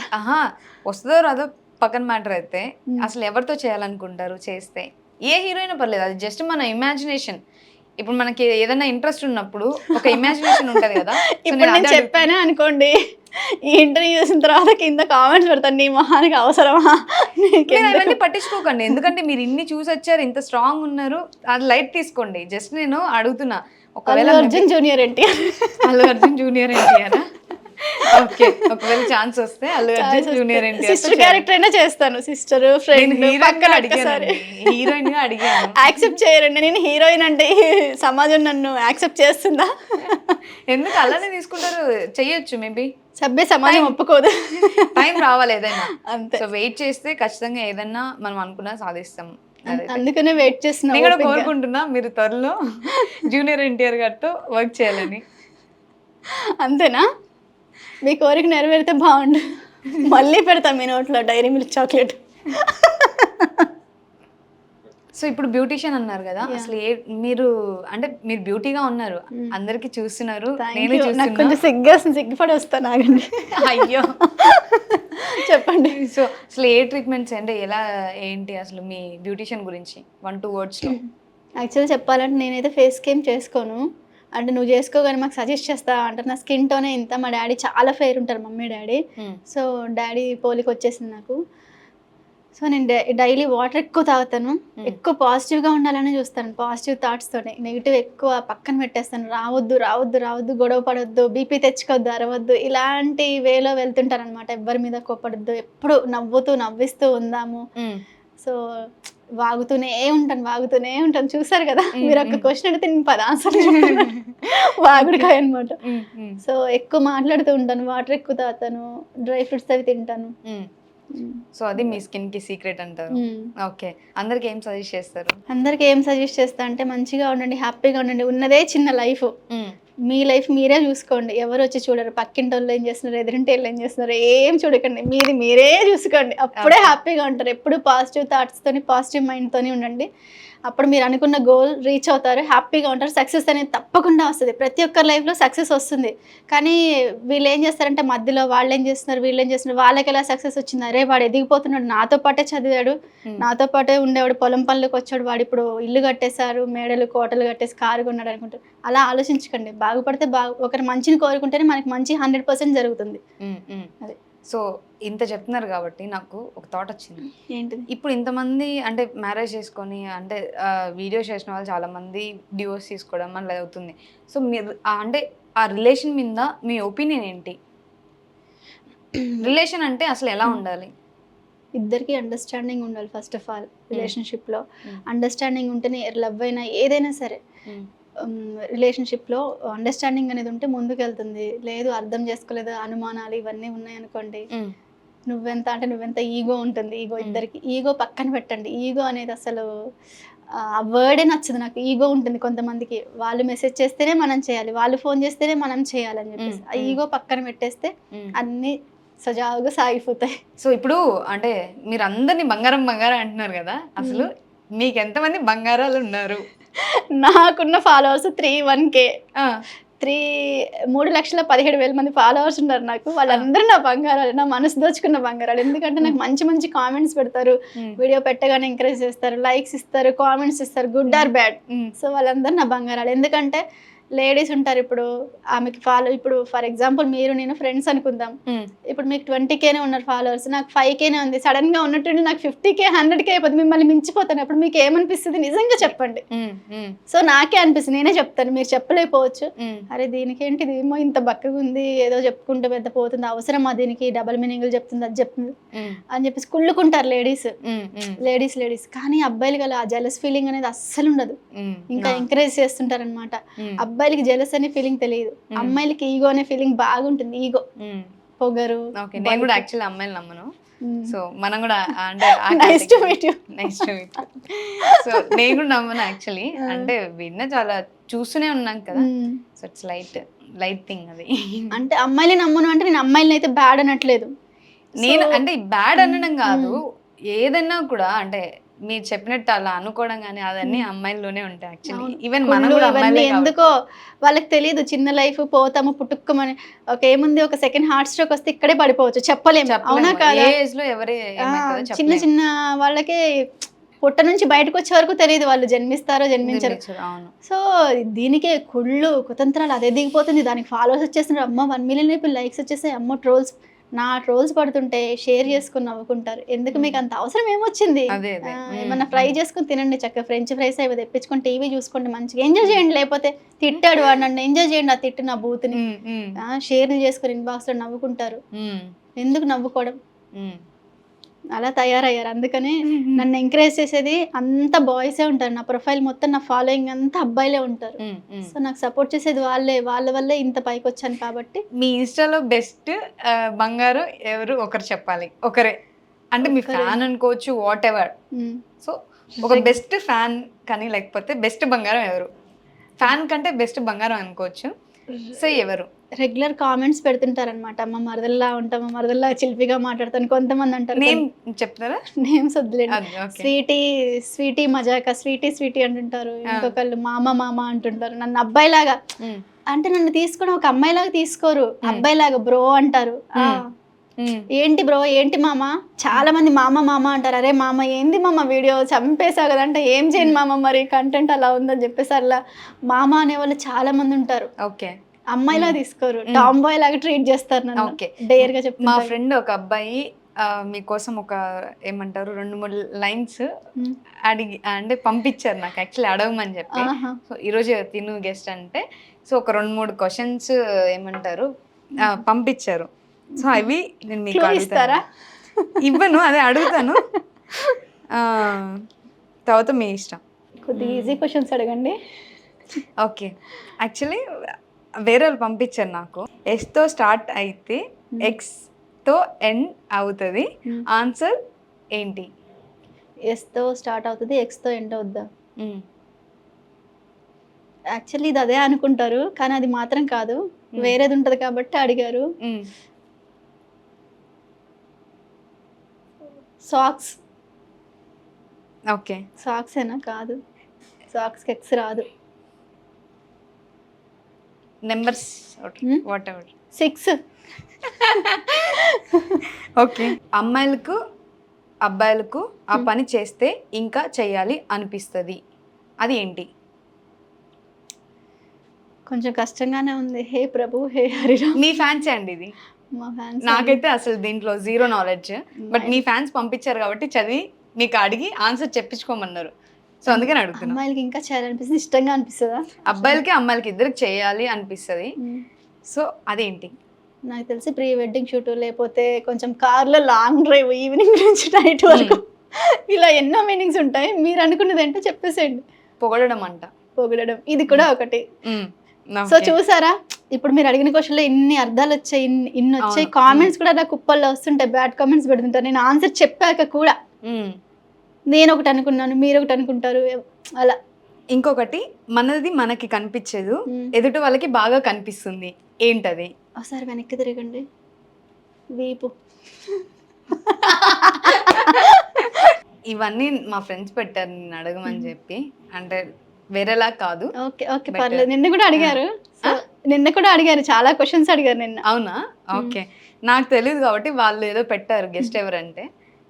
వస్తుందో రాదో పక్కన మ్యాటర్ అయితే అసలు ఎవరితో చేయాలనుకుంటారు? చేస్తే ఏ హీరోయిన్ పర్లేదు, అది జస్ట్ మన ఇమాజినేషన్. ఇప్పుడు మనకి ఏదైనా ఇంట్రెస్ట్ ఉన్నప్పుడు ఒక ఇమాజినేషన్ ఉంటది కదా. ఇప్పుడు నేను చెప్పానే అనుకోండి, ఈ ఇంటర్వ్యూ చూసిన తర్వాత కింద కామెంట్స్ పెడతాను, నీ మొహానికి అవసరమా? అవన్నీ పట్టించుకోకండి, ఎందుకంటే మీరు ఇన్ని చూసి వచ్చారు, ఇంత స్ట్రాంగ్ ఉన్నారు, అది లైట్ తీసుకోండి. జస్ట్ నేను అడుగుతున్నా, ఒకవేళ Allu Arjun junior NTR. Allu Arjun junior NTR okay, ఒకవేళ ఛాన్స్ వస్తే Allu Arjun junior NTR sister character అయినా చేస్తాను, సిస్టర్ ఫ్రెండ్ పక్కన అడిగాను, హీరోయిన్ గా అడిగాను. యాక్సెప్ట్ చేయరండి, నేను హీరోయిన్ అంటే సమాజం నన్ను యాక్సెప్ట్ చేస్తుందా? ఎందుకు అలానే తీసుకుంటారు? చెయ్యొచ్చు మేబీ, సభ్య సమాజం ఒప్పుకోదు. టైం రావాలి ఏదైనా. అంతే. సో వెయిట్ చేస్తే ఖచ్చితంగా ఏదన్నా మనం అనుకున్నా సాధిస్తాం. అందుకనే వెయిట్ చేస్తున్నా. నేను కూడా కోరుకుంటున్నా మీరు త్వరలో జూనియర్ ఎన్టీఆర్ గారితో వర్క్ చేయాలని. అంతేనా? మీ కోరిక నెరవేరితే బాగుండు. మళ్ళీ పెడతాం మీ నోట్లో డైరీ మిల్క్ చాక్లెట్. సో ఇప్పుడు బ్యూటీషియన్ అన్నారు కదా, అసలు మీరు అంటే మీరు బ్యూటీగా ఉన్నారు, అందరికి చూస్తున్నారు, నేను నాకు కొంచెం సిగ్గుపడి వస్తాను, ఆగండి. అయ్యో చెప్పండి. సో అసలు ఏ ట్రీట్మెంట్స్ అంటే ఎలా ఏంటి అసలు మీ బ్యూటీషియన్ గురించి 1-2 words లో? యాక్చువల్లీ చెప్పాలంటే నేనైతే ఫేస్ క్రీమ్ చేసుకోను. అంటే నువ్వు చేసుకోగానే మాకు సజెస్ట్ చేస్తా అంటారు. నా స్కిన్ టోనే ఇంత, మా డాడీ చాలా ఫెయిర్ ఉంటారు, మమ్మీ డాడీ. సో డాడీ పోలికి వచ్చేసింది నాకు. సో నేను డైలీ వాటర్ ఎక్కువ తాగుతాను, ఎక్కువ పాజిటివ్గా ఉండాలని చూస్తాను, పాజిటివ్ థాట్స్తోనే. నెగిటివ్ ఎక్కువ పక్కన పెట్టేస్తాను. రావద్దు రావద్దు రావద్దు, గొడవ పడొద్దు, బీపీ తెచ్చుకోవద్దు, అరవద్దు, ఇలాంటి వేలో వెళ్తుంటారు అనమాట. ఎవ్వరి మీద కోపడద్దు, ఎప్పుడు నవ్విస్తూ ఉందాము. సో వాగుతూనే ఉంటాను. చూసారు కదా మీరు, ఒక క్వశ్చన్ అడిగితే నేను 10 ఆన్సర్ వాగుడికాయ అనమాట. సో ఎక్కువ మాట్లాడుతూ ఉంటాను, వాటర్ ఎక్కువ తాగుతాను, డ్రై ఫ్రూట్స్ అవి తింటాను. సో అది మీ స్కిన్ కి సీక్రెట్ అంటారు. ఓకే, అందరికి ఏం సజెస్ట్ చేస్తారు? అందరికి ఏం సజెస్ట్ చేస్తా అంటే మంచిగా ఉండండి, హ్యాపీగా ఉండండి. ఉన్నదే చిన్న లైఫ్, మీ లైఫ్ మీరే చూసుకోండి. ఎవరు వచ్చి చూడరు, పక్కింటి వాళ్ళు ఏం చేస్తున్నారు, ఎదురింటి వాళ్ళు ఏం చేస్తున్నారు, ఏం చూడకండి, మీరే చూసుకోండి. అప్పుడే హ్యాపీగా ఉంటారు. ఎప్పుడు పాజిటివ్ థాట్స్తోని, పాజిటివ్ మైండ్తోని ఉండండి. అప్పుడు మీరు అనుకున్న గోల్ రీచ్ అవుతారు, హ్యాపీగా ఉంటారు. సక్సెస్ అనేది తప్పకుండా వస్తుంది. ప్రతి ఒక్కరి లైఫ్లో సక్సెస్ వస్తుంది. కానీ వీళ్ళు ఏం చేస్తారంటే మధ్యలో వాళ్ళు ఏం చేస్తున్నారు, వీళ్ళు ఏం చేస్తున్నారు, వాళ్ళకి ఎలా సక్సెస్ వచ్చింది, అరే వాడు ఎదిగిపోతున్నాడు, నాతో పాటే చదివాడు, నాతో పాటే ఉండేవాడు, పొలం పనులకు వచ్చాడు, వాడు ఇప్పుడు ఇల్లు కట్టేశారు, మేడలు కోటలు కట్టేసి కారు కొన్నాడు అనుకుంటారు. అలా ఆలోచించకండి. బాగుపడితే ఒకరి మంచిని కోరుకుంటేనే మనకి మంచి 100% జరుగుతుంది. అదే. సో ఇంత చెప్తున్నారు కాబట్టి నాకు ఒక థాట్ వచ్చింది. ఏంటిది? ఇప్పుడు ఇంతమంది అంటే మ్యారేజ్ చేసుకొని అంటే వీడియోస్ చేసిన వాళ్ళు చాలా మంది డివోర్స్ తీసుకోవడం అలా అవుతుంది. సో మీరు అంటే ఆ రిలేషన్ మీద మీ ఒపీనియన్ ఏంటి? రిలేషన్ అంటే అసలు ఎలా ఉండాలి? ఇద్దరికి అండర్స్టాండింగ్ ఉండాలి. ఫస్ట్ ఆఫ్ ఆల్ రిలేషన్షిప్లో అండర్స్టాండింగ్ ఉంటేనే, లవ్ అయినా ఏదైనా సరే రిలేషన్షిప్లో అండర్స్టాండింగ్ అనేది ఉంటే ముందుకు వెళ్తుంది. లేదు అర్థం చేసుకోలేదు, అనుమానాలు ఇవన్నీ ఉన్నాయనుకోండి, నువ్వెంత ఈగో ఉంటుంది. ఇద్దరికి ఈగో పక్కన పెట్టండి. ఈగో అనేది అసలు ఆ వర్డే నచ్చదు నాకు. ఈగో ఉంటుంది కొంతమందికి, వాళ్ళు మెసేజ్ చేస్తేనే మనం చేయాలి, వాళ్ళు ఫోన్ చేస్తేనే మనం చేయాలని చెప్పేసి ఆ ఈగో పక్కన పెట్టేస్తే అన్నీ సజావుగా సాగిపోతాయి. సో ఇప్పుడు అంటే మీరు అందరినీ బంగారం అంటున్నారు కదా, అసలు మీకు ఎంతమంది బంగారాలు ఉన్నారు? నాకున్న ఫాలోవర్స్ 3,1K, 3,17,000 మంది ఫాలోవర్స్ ఉన్నారు నాకు. వాళ్ళందరూ నా బంగారాలు, నా మనసు దోచుకున్న బంగారాలు. ఎందుకంటే నాకు మంచి కామెంట్స్ పెడతారు, వీడియో పెట్టగానే ఎంకరేజ్ చేస్తారు, లైక్స్ ఇస్తారు, కామెంట్స్ ఇస్తారు, గుడ్ ఆర్ బ్యాడ్. సో వాళ్ళందరూ నా బంగారాలు. ఎందుకంటే లేడీస్ ఉంటారు, ఇప్పుడు ఆమెకి ఇప్పుడు ఫర్ ఎగ్జాంపుల్ మీరు నేను ఫ్రెండ్స్ అనుకుందాం. ఇప్పుడు మీకు 20Kనే ఉన్నారు ఫాలోవర్స్, నాకు 5Kనే ఉంది. సడన్ గా ఉన్నట్టుండి నాకు 50K 100K అయిపోతుంది, మిమ్మల్ని మించిపోతాను. అప్పుడు మీకు ఏమనిపిస్తుంది? నిజంగా చెప్పండి. సో నాకే అనిపిస్తుంది, నేనే చెప్తాను, మీరు చెప్పలేకపోవచ్చు. అరే దీనికేంటి, ఏమో ఇంత బక్కగా ఉంది, ఏదో చెప్పుకుంటే పెద్ద పోతుంది, అవసరమా దీనికి, డబల్ మీనింగ్లు చెప్తుంది, అది చెప్తుంది అని చెప్పేసి కుళ్ళుకుంటారు లేడీస్. కానీ అబ్బాయిలు గల ఆ జెలస్ ఫీలింగ్ అనేది అస్సలు ఉండదు, ఇంకా ఎంకరేజ్ చేస్తుంటారు అనమాట. అబ్బాయిలకి జెలస్ అనే ఫీలింగ్ తెలియదు, అమ్మాయిలకి ఈగో అనే ఫీలింగ్ బాగుంటుంది. ఈగో, పొగరు. నేను కూడా యాక్చువల్లీ అమ్మాయిలు నమ్మను. సో మనం కూడా అంటే nice to meet you. So నేను కూడా నమ్మను యాక్చువల్లీ, అంటే విన్న చాలా చూస్తూనే ఉన్నాం కదా. సో ఇట్స్ లైట్ థింగ్ అది. అంటే అమ్మాయిని నమ్మను అంటే నేను అమ్మాయిలని అయితే బ్యాడ్ అనట్లేదు. నేను అంటే బ్యాడ్ అనడం కాదు, ఏదన్నా కూడా అంటే మీరు చెప్పినట్టు అలా అనుకోవడం కానీ అదన్నీ అమ్మాయిల్లోనే ఉంటాయి యాక్చువల్లీ. ఈవెన్ మనం కూడా అమ్మాయిలే. ఎందుకో వాళ్ళకి తెలియదు, చిన్న లైఫ్, పోతాము పుట్టుక్కమని. ఏముంది, ఒక సెకండ్ హార్ట్ స్ట్రోక్ వస్తే ఇక్కడే పడిపోవచ్చు, చెప్పలేము. అవునా కాదా? ఏజ్ లో ఎవరే చిన్న వాళ్ళకి పుట్ట నుంచి బయటకు వచ్చే వరకు తెలియదు వాళ్ళు జన్మిస్తారో జన్మించరు. సో దీనికే కుళ్ళు కుతంత్రాలు, అదే దిగిపోతుంది, దానికి ఫాలోవర్స్ వచ్చేస్తున్నారు, అమ్మ 1 million లైక్స్ వచ్చేసాయి, అమ్మ ట్రోల్స్ నా ట్రోల్స్ పడుతుంటే షేర్ చేసుకుని నవ్వుకుంటారు. ఎందుకు మీకు అంత అవసరం ఏమొచ్చింది? అదే అదే. ఏమన్నా ఫ్రై చేసుకొని తినండి చక్కగా, ఫ్రెంచ్ ఫ్రైస్ అవి తెప్పించుకొని టీవీ చూసుకోండి, మంచిగా ఎంజాయ్ చేయండి. లేకపోతే తిట్టాడు వాడు నన్ను, ఎంజాయ్ చేయండి ఆ తిట్టు నా బూత్ని. షేర్లు చేసుకొని ఇన్బాక్స్లో నవ్వుకుంటారు. ఎందుకు నవ్వుకోవడం? అలా తయారయ్యారు. అందుకనే నన్ను ఎంకరేజ్ చేసేది అంత బాయ్సే ఉంటారు. నా ప్రొఫైల్ మొత్తం, నా ఫాలోయింగ్ అంతా అబ్బాయిలే ఉంటారు. సో నాకు సపోర్ట్ చేసేది వాళ్ళే, వాళ్ళ వల్లే ఇంత పైకి వచ్చాను. కాబట్టి మీ ఇన్స్టాలో బెస్ట్ బంగారం ఎవరు ఒకరు చెప్పాలి, ఒకరే. అంటే మీ ఫ్యాన్ అనుకోవచ్చు, వాట్ ఎవర్. సో ఒక బెస్ట్ ఫ్యాన్ కానీ, లేకపోతే బెస్ట్ బంగారం ఎవరు? ఫ్యాన్ కంటే బెస్ట్ బంగారం అనుకోవచ్చు. సో ఎవరు? రెగ్యులర్ కామెంట్స్ పెడుతుంటారనమాట. మా మరదల్లా ఉంటాం, మా మరదల్లా చిలిపిగా మాట్లాడతాను. కొంతమంది అంటారు. నేమ్ చెప్తారా? నేమ్స్ వద్దులేండి. స్వీటీ స్వీటీ మజాక, స్వీటీ స్వీటీ అంటుంటారు. ఇంకొకళ్ళు మామ మామ అంటుంటారు. నన్ను అబ్బాయిలాగా, అంటే నన్ను తీసుకొని ఒక అమ్మాయిలాగా తీసుకోరు, అబ్బాయిలాగా బ్రో అంటారు. ఏంటి బ్రో, ఏంటి మామ? చాలా మంది మామ మామ అంటారు. అరే మామ ఏంది మామ, వీడియో చంపేసావు కదా అంటే, ఏం చేయను మామ, మరి కంటెంట్ అలా ఉందని చెప్పేసి అలా మామ అనేవాళ్ళు చాలా మంది ఉంటారు. ఓకే. అమ్మాయిలా తీసుకోరు, టామ్ బాయ్ లాగా ట్రీట్ చేస్తారు నన్ను. ఓకే. డేర్ గా చెప్తాను. మా ఫ్రెండ్ ఒక అబ్బాయి మీకోసం ఒక ఏమంటారు 2-3 లైన్స్ అడిగి అంటే పంపించారు నాకు, యాక్చువల్లీ అడగమని చెప్పి. సో ఈరోజు తిను గెస్ట్ అంటే, సో ఒక 2-3 క్వశ్చన్స్ ఏమంటారు పంపించారు. సో అవి నేను మీకు ఇస్తారా? ఇవ్వను, అదే అడుగుతాను. తర్వాత మీ ఇష్టం. కొద్దిగా ఈజీ క్వశ్చన్స్ అడగండి. ఓకే. యాక్చువల్లీ వేరే వాళ్ళు పంపించారు నాకు. ఎస్తో స్టార్ట్ అయితే ఎక్స్తో ఎండ్ అవుతుంది, ఆన్సర్ ఏంటి? ఎస్తో స్టార్ట్ అవుతుంది, ఎక్స్తో ఎండ్ అవుద్దా? యాక్చువల్లీ ఇది అదే అనుకుంటారు, కానీ అది మాత్రం కాదు, వేరేది ఉంటుంది కాబట్టి అడిగారు. సాక్స్. ఓకే. సాక్స్ ఏనా? కాదు, సాక్స్ ఎక్స్ రాదు. Numbers what ever. 6. ఓకే. అమ్మాయిలకు అబ్బాయిలకు ఆ పని చేస్తే ఇంకా చెయ్యాలి అనిపిస్తుంది, అది ఏంటి? కొంచెం కష్టంగానే ఉంది. హే ప్రభు, హే హరిరామ్. మీ ఫ్యాన్సే అండి ఇది. మా ఫ్యాన్స్. నాకైతే అసలు దీంట్లో zero knowledge, but me fans పంపించారు కాబట్టి చదివి మీకు అడిగి ఆన్సర్ చెప్పించుకోమన్నారు. సో అందుకని అడుగుతున్నా. అమ్మాయిలకి ఇంకా చేయాలనిపిస్తుంది, ఇష్టంగా అనిపిస్తుందా? అబ్బాయిలకి అమ్మాయిలకి ఇద్దరికి చేయాలి అనిపిస్తుంది. సో అదేంటి? నాకు తెలిసి ప్రీ వెడ్డింగ్ షూట్, లేకపోతే కొంచెం కార్లో లాంగ్ డ్రైవ్, ఈవినింగ్ నుంచి నైట్ వరకు, ఇలా ఎన్నో మీనింగ్స్ ఉంటాయి. మీరు అనుకున్నది ఏంటో చెప్పేసేయండి. పొగడడం అంట. పొగడడం, ఇది కూడా ఒకటి. సో చూసారా, ఇప్పుడు మీరు అడిగిన క్వశ్చన్లో ఇన్ని అర్థాలు వచ్చాయి, ఇన్ని వచ్చాయి. కామెంట్స్ కూడా నాకు కుప్పల్లో వస్తుంటాయి, బ్యాడ్ కామెంట్స్ పెడుతుంటారు. నేను ఆన్సర్ చెప్పాక కూడా నేను ఒకటి అనుకున్నాను, మీరు ఒకటి అనుకుంటారు, అలా. ఇంకొకటి, మనది మనకి కనిపించదు, ఎదుటి వాళ్ళకి బాగా కనిపిస్తుంది, ఏంటది? ఒకసారి వెనక్కి తిరగండి, వీపు. ఇవన్నీ మా ఫ్రెండ్స్ పెట్టారు నేను అడగమని చెప్పి, అంటే వేరేలా కాదు. ఓకే ఓకే, పర్లేదు. నిన్న కూడా అడిగారు, నిన్న కూడా అడిగారు, చాలా క్వశ్చన్స్ అడిగారు నిన్న. అవునా? ఓకే. నాకు తెలియదు కాబట్టి వాళ్ళు ఏదో పెట్టారు గెస్ట్ ఎవరంటే,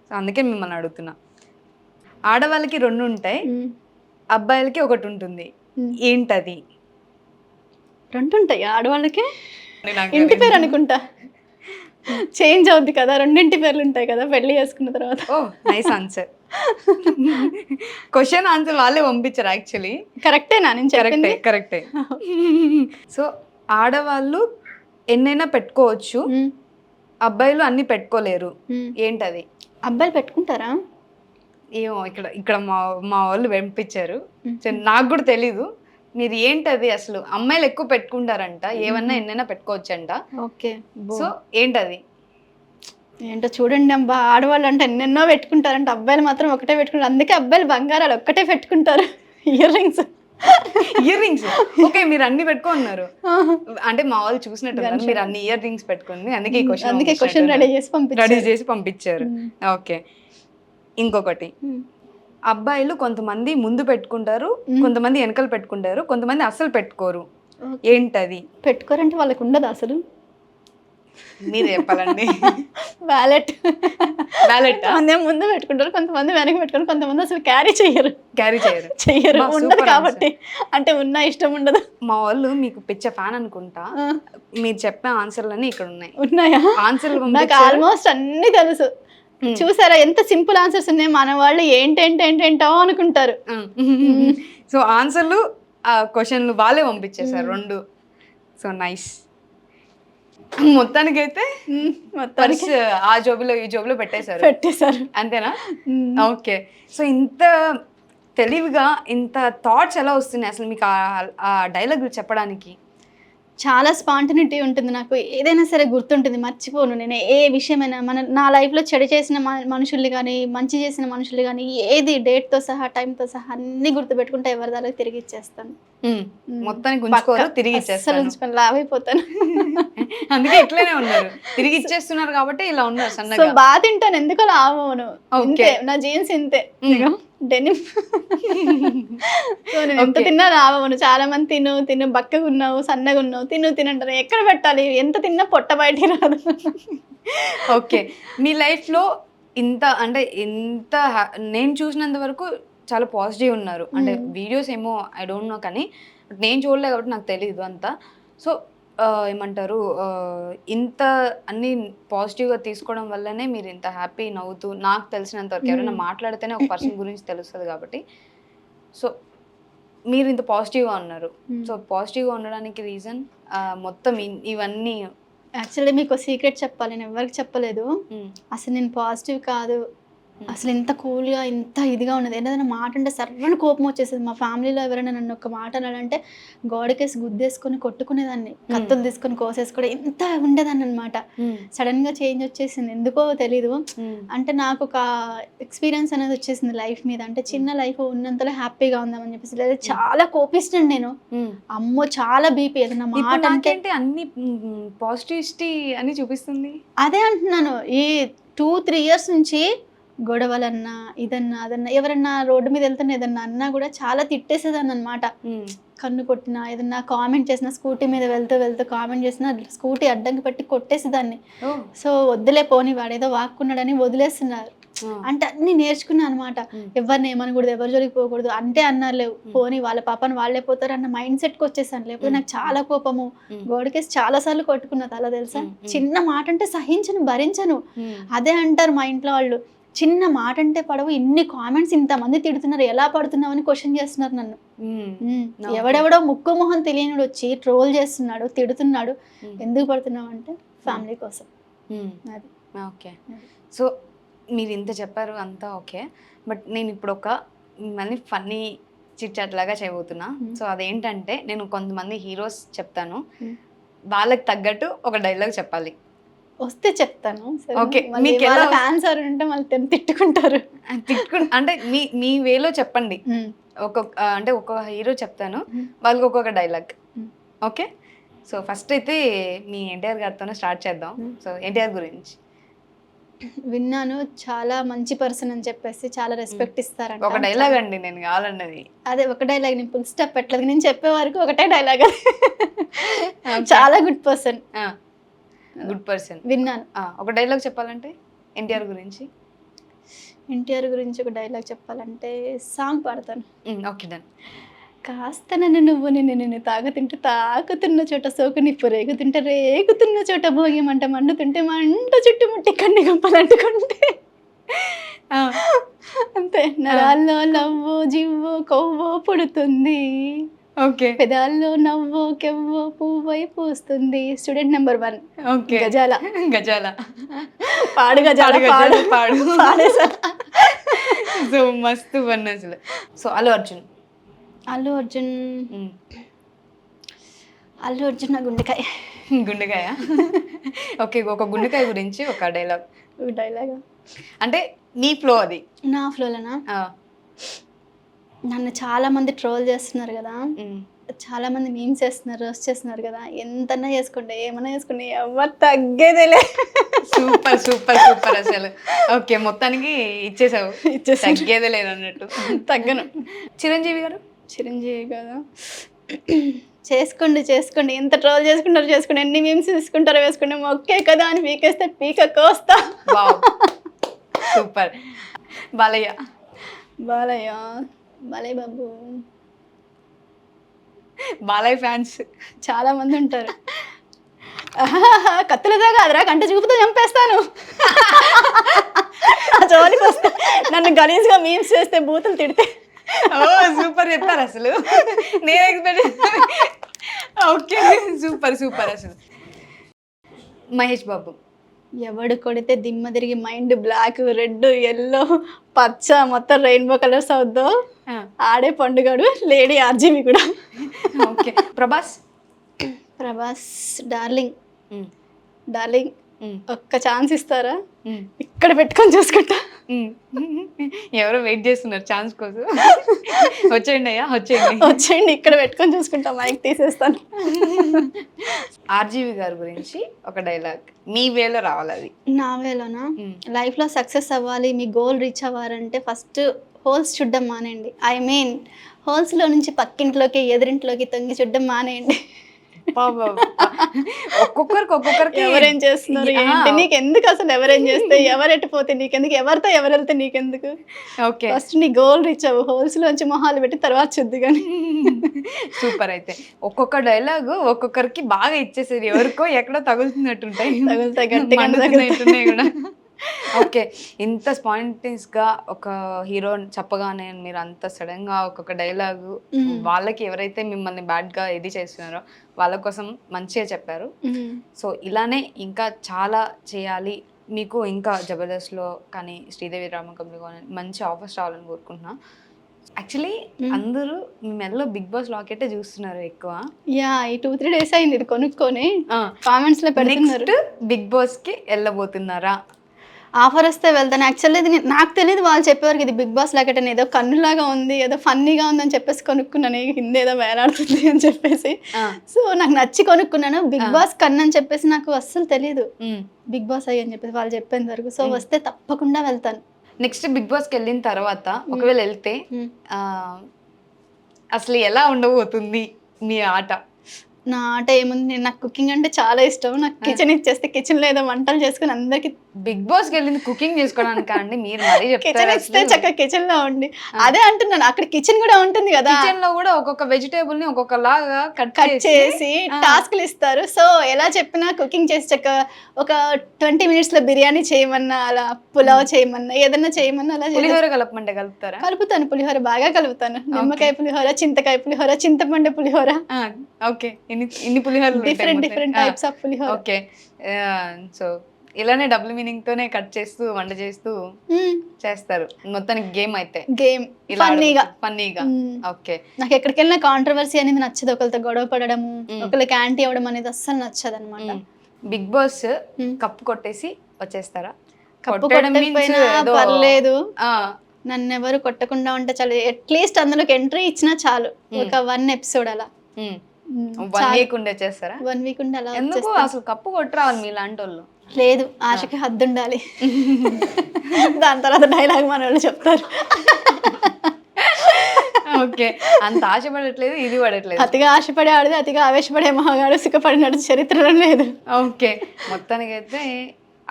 సో అందుకే మిమ్మల్ని అడుగుతున్నా. ఆడవాళ్ళకి 2 ఉంటాయి, అబ్బాయిలకి 1 ఉంటుంది, ఏంటది? 2 ఉంటాయి ఆడవాళ్ళకి? ఇంటి పేరు అనుకుంటా, చేంజ్ అవుద్ది కదా, 2 పేర్లు ఉంటాయి కదా పెళ్లి చేసుకున్న తర్వాత. ఓ నైస్ ఆన్సర్. క్వశ్చన్ ఆన్సర్ వాళ్ళే పంపించారు యాక్చువల్లీ. కరెక్టేనా నేను చెప్పింది? కరెక్టే. సో ఆడవాళ్ళు ఎన్నైనా పెట్టుకోవచ్చు, అబ్బాయిలు అన్ని పెట్టుకోలేరు, ఏంటది? అబ్బాయిలు పెట్టుకుంటారా? ఏమో ఇక్కడ మా వాళ్ళు పంపించారు, నాకు కూడా తెలీదు. మీరు ఏంటది అసలు? అమ్మాయిలు ఎక్కువ పెట్టుకుంటారంట, ఏమన్నా ఎన్నైనా పెట్టుకోవచ్చంట. ఓకే. సో ఏంటది? ఏంటో చూడండి అబ్బా, ఆడవాళ్ళు అంటే ఎన్నెన్నో పెట్టుకుంటారంట, అబ్బాయిలు మాత్రం ఒకటే పెట్టుకుంటారు. అందుకే అబ్బాయిలు బంగారాలు ఒక్కటే పెట్టుకుంటారు, ఇయర్ రింగ్స్. ఓకే, మీరు అన్ని పెట్టుకున్నారు అంటే మా వాళ్ళు చూసినట్టు మీరు అన్ని ఇయర్ రింగ్స్ పెట్టుకుంది, అందుకే క్వశ్చన్ రెడీ చేసి పంపించారు. ఓకే. ఇంకొకటి, అబ్బాయిలు కొంతమంది ముందు పెట్టుకుంటారు, కొంతమంది వెనకలు పెట్టుకుంటారు, కొంతమంది అసలు పెట్టుకోరు, ఏంటది? పెట్టుకోరంటే వాళ్ళకి ఉండదు అసలు. మీరు చెప్పాలండి. వ్యాలెట్. వ్యాలెట్ కొంతమంది ఏమో ముందు పెట్టుకుంటారు, కొంతమంది వెనక పెట్టుకుంటారు, కొంతమంది అసలు క్యారీ చెయ్యరు. క్యారీ చేయరు. చెయ్యరు, బా, ఉండదు super కాబట్టి. అంటే ఉన్న ఇష్టం ఉండదు. మా వాళ్ళు మీకు పిచ్చ ఫ్యాన్ అనుకుంటా. ఆ, మీరు చెప్పే ఆన్సర్లన్నీ ఇక్కడ ఉన్నాయి. ఉన్నాయా? ఆన్సర్లు నాకు పంపించారు. ఆల్మోస్ట్ అన్ని తెలుసు. చూసారా ఎంత సింపుల్ ఆన్సర్స్ ఉన్నాయి, మన వాళ్ళు ఏంటేంటో అనుకుంటారు. సో ఆన్సర్లు క్వశ్చన్లు వాళ్ళే పంపించేశారు 2. So nice. మొత్తానికైతే మొత్తానికి పర్స్ ఆ జోబులో ఈ జోబులో పెట్టేశారు. పెట్టేశారు. అంతేనా? ఓకే. సో ఇంత తెలివిగా ఇంత థాట్స్ ఎలా వస్తున్నాయి అసలు మీకు ఆ డైలాగ్ చెప్పడానికి? చాలా స్పాంటినిటీ ఉంటుంది నాకు. ఏదైనా సరే గుర్తుంటుంది, మర్చిపోను. నేను ఏ విషయమైనా నా లైఫ్లో చెడు చేసిన మనుషుల్ని కానీ, మంచి చేసిన మనుషుల్ని కానీ, ఏది డేట్తో సహా టైంతో సహా అన్నీ గుర్తుపెట్టుకుంటే ఎవరి దానికి తిరిగి ఇచ్చేస్తాను. మొత్తానికి ఉంచుకోరు, తిరిగి అస్సలు ఇచ్చేస్తాను. ఉంచుకొని లావ్ అయిపోతాను. అందుకే ఇట్లనే ఉన్నారు, తిరిగి ఇచ్చేస్తున్నారు కాబట్టి ఇలా ఉన్నారు సో సన్నగా. బాగా తింటాను, ఎందుకో లావ్ అవ్వను. ఇంతే నా జీన్స్, ఇంతే డెనిమ్. సో నేను ఎంత తిన్నా లావ్ అవ్వను. చాలా మంది తిను బక్కగా ఉన్నావు, సన్నగా ఉన్నావు, తినంటారు. ఎక్కడ పెట్టాలి? ఎంత తిన్నా పొట్ట బయటికి రాదు. ఓకే. మీ లైఫ్లో ఇంత అంటే నేను చూసినంత వరకు చాలా పాజిటివ్ ఉన్నారు. అంటే వీడియోస్ ఏమో ఐ డోంట్ నో, కానీ నేను చూడలేదు కాబట్టి నాకు తెలియదు అంతా. సో ఏమంటారు, ఇంత అన్ని పాజిటివ్గా తీసుకోవడం వల్లనే మీరు ఇంత హ్యాపీ నవ్వుతూ, నాకు తెలిసినంత వరకు ఎవరైనా మాట్లాడితేనే ఒక పర్సన్ గురించి తెలుస్తుంది కాబట్టి. సో మీరు ఇంత పాజిటివ్గా ఉన్నారు. సో పాజిటివ్గా ఉండడానికి రీజన్ మొత్తం ఇవన్నీ. యాక్చువల్లీ మీకు సీక్రెట్ చెప్పాలి, నేను ఎవరికి చెప్పలేదు. అసలు నేను పాజిటివ్ కాదు, అసలు ఇంత కూల్గా ఇంత ఇదిగా ఉన్నది. ఏదైనా మాట అంటే సర్వని కోపం వచ్చేసేది. మా ఫ్యామిలీలో ఎవరైనా నన్ను ఒక మాట అనాలంటే గోడకేసి గుద్దేసుకొని కొట్టుకునేదాన్ని, కత్తులు తీసుకొని కోసేసుకోవడం, ఇంత ఉండేదాన్ని అనమాట. సడన్గా చేంజ్ వచ్చేసింది, ఎందుకో తెలీదు. అంటే నాకు ఒక ఎక్స్పీరియన్స్ అనేది వచ్చేసింది లైఫ్ మీద. అంటే చిన్న లైఫ్ ఉన్నంతలో హ్యాపీగా ఉందామని చెప్పేసి. లేదా చాలా కోపిస్తాను నేను, అమ్మో చాలా బీపీ. ఏదైనా మాట అంటే అన్ని పాజిటివిటీ అని చూపిస్తుంది. అదే అంటున్నాను, ఈ 2-3 years నుంచి గొడవలన్నా ఇదన్నా అదన్నా, ఎవరన్నా రోడ్డు మీద వెళ్తున్నా ఏదన్నా అన్నా కూడా చాలా తిట్టేసేదాన్ని అనమాట. కన్ను కొట్టినా, ఏదన్నా కామెంట్ చేసినా, స్కూటీ మీద వెళ్తూ కామెంట్ చేసినా స్కూటీ అడ్డంకి పెట్టి కొట్టేసేదాన్ని. సో వద్దులే పోనీ, వాడేదో వాక్కున్నాడని వదిలేస్తున్నారు. అంటే అన్ని నేర్చుకున్నా అనమాట. ఎవరిని ఏమనకూడదు, ఎవరి జోలికి పోకూడదు, అంటే అన్నారు పోనీ వాళ్ళ పాపని వాళ్ళే పోతారు అన్న మైండ్ సెట్కి వచ్చేసాను. లేకపోతే నాకు చాలా కోపము, గోడకేసి చాలా సార్లు కొట్టుకున్నా తల, తెలుసా. చిన్న మాట అంటే సహించను, భరించను. అదే అంటారు మా ఇంట్లో వాళ్ళు, చిన్న మాట అంటే పడవు, ఇన్ని కామెంట్స్ ఇంతమంది తిడుతున్నారు, ఎలా పడుతున్నావు అని క్వశ్చన్ చేస్తున్నారు నన్ను. ఎవడెవడో ముక్కు మొహం తెలియనిడు వచ్చి ట్రోల్ చేస్తున్నాడు, తిడుతున్నాడు. ఎందుకు పడుతున్నావు అంటే ఫ్యామిలీ కోసం. అది ఓకే. సో మీరు ఇంత చెప్పారు అంతా ఓకే, బట్ నేను ఇప్పుడు మిమ్మల్ని ఫన్నీ చిట్ చాట్ లాగా చేయబోతున్నా. సో అదేంటంటే, నేను కొంతమంది హీరోస్ చెప్తాను, వాళ్ళకి తగ్గట్టు ఒక డైలాగ్ చెప్పాలి. వస్తే చెప్తాను. ఓకే. మీకు ఎలా ఫ్యాన్స్ ఉంటే మళ్ళీ తిట్టుకుంటారు. అంటే మీ వేలో చెప్పండి. అంటే ఒక హీరో చెప్తాను, వాళ్ళకి ఒక్కొక్క డైలాగ్. ఓకే. సో ఫస్ట్ అయితే మీ ఎన్టీఆర్ గారితోనే స్టార్ట్ చేద్దాం. సో ఎన్టీఆర్ గురించి విన్నాను, చాలా మంచి పర్సన్ అని చెప్పేసి, చాలా రెస్పెక్ట్ ఇస్తారంట. ఒక డైలాగ్ అండి, నేను కావాలన్నది. అదే ఒక డైలాగ్, నేను ఫుల్ స్టాప్ పెట్టలేదు, నేను చెప్పే వరకు ఒకటే డైలాగ్. చాలా గుడ్ పర్సన్. గుడ్ పర్సన్ విన్నాను. ఒక డైలాగ్ చెప్పాలంటే ఎన్టీఆర్ గురించి. ఎన్టీఆర్ గురించి ఒక డైలాగ్ చెప్పాలంటే సాంగ్ పాడతాను. Okay done. కాస్త నిన్ను తాకుతున్న చోట సోకు నిప్పు రేగుతుంటే రేగుతున్న చోట భోగి మంట మండుతుంటే మంట చుట్టుముట్టి కన్ని గంపలంటుకుంటే, అంతే. నరాల్లో లవ్వో జివ్వో కొవ్వో పుడుతుంది, ఓకే. పెదాల్లో నవ్వో కెవ్వో పువ్వై పూస్తుంది. Student number 1. ఓకే. గజాల. పాడు గజాల, పాడు. పాడేసా. సో మస్తు వన్ అసలు. సో అల్లు అర్జున్ నా గుండెకాయ. గుండెకాయ. ఓకే. ఒక గుండెకాయ గురించి ఒక డైలాగ్. అంటే నీ ఫ్లో అది. నా ఫ్లోలోనా? నన్ను చాలా మంది ట్రోల్ చేస్తున్నారు కదా, చాలా మంది మీమ్స్ చేస్తున్నారు, రోస్ట్ చేస్తున్నారు కదా. ఎంతన్నా చేసుకోండి, ఏమన్నా చేసుకోండి, ఎవరు తగ్గేదేలే. సూపర్ సూపర్ సూపర్ అసలు. ఓకే, మొత్తానికి ఇచ్చేసావు, తగ్గేదే లేదు అన్నట్టు. తగ్గను. చిరంజీవి గారు. చిరంజీవి కదా, చేసుకోండి చేసుకోండి, ఎంత ట్రోల్ చేసుకుంటారో చేసుకోండి, ఎన్ని మీమ్స్ తీసుకుంటారో వేసుకోండి, మొక్కే కదా అని పీకేస్తే పీక కోస్తా. Wow super. Balayya. Balayya, Balayya Babu Balayya fans చాలా మంది ఉంటారు. కత్తులతో కాదురా, కంట చూపుతో చంపేస్తాను. జోలికి వస్తే నన్ను గలీజ్గా మీమ్స్ చేస్తే, బూతులు తిడితే. ఓ సూపర్ చెప్పారు అసలు, నేను ఎక్స్పెక్ట్. ఓకే సూపర్ సూపర్ అసలు. మహేష్ బాబు. ఎవడు కొడితే దిమ్మ తిరిగి మైండ్ బ్లాక్, రెడ్, ఎల్లో, పచ్చ మొత్తం రెయిన్బో కలర్స్ అవుద్దో ఆడే పండుగాడు, లేడీ ఆర్జీవి కూడా. Okay. Prabhas. Prabhas darling, darling ఒక్క ఛాన్స్ ఇస్తారా, మ్మ్. ఇక్కడ పెట్టుకొని చూసుకుంటా. ఎవరో వెయిట్ చేస్తున్నారు ఛాన్స్ కోసం. వచ్చేయండి అయ్యా వచ్చేయండి. వచ్చేయండి, ఇక్కడ పెట్టుకొని చూసుకుంటా, మైక్ తీసేస్తాను. ఆర్జీవి గారి గురించి ఒక డైలాగ్ మీ వేలో రావాలి అది. నా వేలోనా, లైఫ్లో సక్సెస్ అవ్వాలి, మీ గోల్ రీచ్ అవ్వాలంటే ఫస్ట్ హోల్స్ చూడడం మానేయండి. ఐ మీన్ హోల్స్లో నుంచి పక్కింట్లోకి ఎదురింట్లోకి తొంగి చూడడం మానేయండి. ఒక్కొక్కరికి ఎవరేం చేస్తున్నారు ఏంటి నీకు ఎందుకు, అసలు ఎవరేం చేస్తే ఎవరెట్టు పోతే నీకెందుకు, ఎవరితో ఎవరు వెళ్తే నీకెందుకు. ఓకే ఫస్ట్ నీ గోల్ రీచ్ అవ్వు, హోల్స్ లోంచి మొహాలు పెట్టి తర్వాత చూద్దు కానీ. సూపర్. అయితే ఒక్కొక్క డైలాగ్ ఒక్కొక్కరికి బాగా ఇచ్చేసేది, ఎవరికో ఎక్కడో తగులుతున్నట్టుంటాయి, తగులుతాయి గట్టిగా మండుతున్నట్టున్నాయి కూడా. ఓకే. ఇంత స్పాంటేనియస్ గా ఒక హీరో చెప్పగానే మీరు అంత సడన్ గా ఒక్కొక్క డైలాగు వాళ్ళకి ఎవరైతే మిమ్మల్ని బ్యాడ్ గా ఇది చేస్తున్నారో వాళ్ళ కోసం మంచిగా చెప్పారు. సో ఇలానే ఇంకా చాలా చేయాలి మీకు, ఇంకా జబర్దస్త్లో కానీ శ్రీదేవి రామకంలో కానీ మంచి ఆఫర్స్ రావాలని కోరుకుంటున్నా. యాక్చువల్లీ అందరూ మీ మెడలో బిగ్ బాస్ లాకెట్ చూస్తున్నారు ఎక్కువ. యా, ఈ 2-3 days అయింది ఇది కొనుక్కొని కామెంట్స్ లో పెడుతున్నారు. బిగ్ బాస్ కి వెళ్ళబోతున్నారా? ఆఫర్ వస్తే వెళ్తాను. యాక్చువల్లీ ఇది నాకు తెలియదు, వాళ్ళు చెప్పేవారికి ఇది బిగ్ బాస్ లాకెట్ అని, ఏదో కన్నులాగా ఉంది, ఏదో ఫన్నీగా ఉంది అని చెప్పేసి కొనుక్కున్నాను, కింద ఏదో వేలాడుతుంది అని చెప్పేసి. సో నాకు నచ్చి కొనుక్కున్నాను. బిగ్ బాస్ కన్ను అని చెప్పేసి నాకు అస్సలు తెలియదు, బిగ్ బాస్ అయ్యి అని చెప్పేసి వాళ్ళు చెప్పేంత వరకు. సో వస్తే తప్పకుండా వెళ్తాను. నెక్స్ట్ బిగ్ బాస్కి వెళ్ళిన తర్వాత ఒకవేళ వెళ్తే అసలు ఎలా ఉండబోతుంది మీ ఆట? నా ఆట ఏముంది, నాకు కుకింగ్ అంటే చాలా ఇష్టం. నాకు కిచెన్ ఇచ్చేస్తే కిచెన్లో ఏదో వంటలు చేసుకుని అందరికి. బిగ్ బాస్కి వెళ్ళింది కుకింగ్ చేసుకోవడానికి అండి, మీరు మరీ కిచెన్ ఇస్తే చక్కగా కిచెన్ లో ఉండి. అదే అంటున్నాను, అక్కడ కిచెన్ కూడా ఉంటుంది కదా, కిచెన్ లో కూడా ఒక్కొక్క వెజిటేబుల్ ని ఒక్కొక్క లాగా కట్ చేసి టాస్క్లు ఇస్తారు. సో ఎలా చెప్పినా కుకింగ్ చేసి చక్కగా ఒక 20 minutes లో బిర్యానీ చేయమన్నా, అలా పులావ్ చేయమన్నా, ఏదన్నా చేయమన్నా అలా. పులిహోర కలపమంటే కలుపుతారా? కలుపుతాను, పులిహోర బాగా కలుపుతాను. నిమ్మకాయ పులిహోర, చింతకాయ పులిహోర, చింతపండు పులిహోర. ఓకే, ఇన్ని పులిహోరలు, డిఫరెంట్ టైప్స్ ఆఫ్ పులిహోర. ఓకే. సో ఇలానే డబుల్ మీనింగ్ తోనే కట్ చేస్తూ వంట చేస్తూ చేస్తారు మొత్తానికి. గేమ్ అయితే గేమ్ ఫన్నీగా. ఓకే. నాకు ఎక్కడికి వెళ్ళినా కాంట్రవర్సీ అనేది నచ్చదు, ఒకరితో గొడవ పడడం, ఒకరికి యాంటీ అవ్వడం అనేది అస్సలు నచ్చదు అనమాట. బిగ్ బాస్ కప్పు కొట్టేసి వచ్చేస్తారా? కప్పు కొట్టకపోయినా పర్లేదు, నన్ను ఎవరు కొట్టకుండా ఉంటే చాలు. అట్లీస్ట్ అందులోకి ఎంట్రీ ఇచ్చినా చాలు, ఒక 1 episode అలా. 1 week ఉండే చేస్తారా? 1 week ఉండే అలా. ఎందుకు అసలు కప్పు కొట్టరావాలి మీ లాంటి వాళ్ళు? లేదు, ఆశకి హద్దు ఉండాలి. దాని తర్వాత డైలాగ్ మన వాళ్ళు చెప్తారు. ఓకే. అంత ఆశపడట్లేదు, ఇది పడట్లేదు. అతిగా ఆశపడే ఆడదు, అతిగా ఆవేశపడే మహాగాడు సుఖపడినట్టు చరిత్రలో లేదు. ఓకే. మొత్తానికి అయితే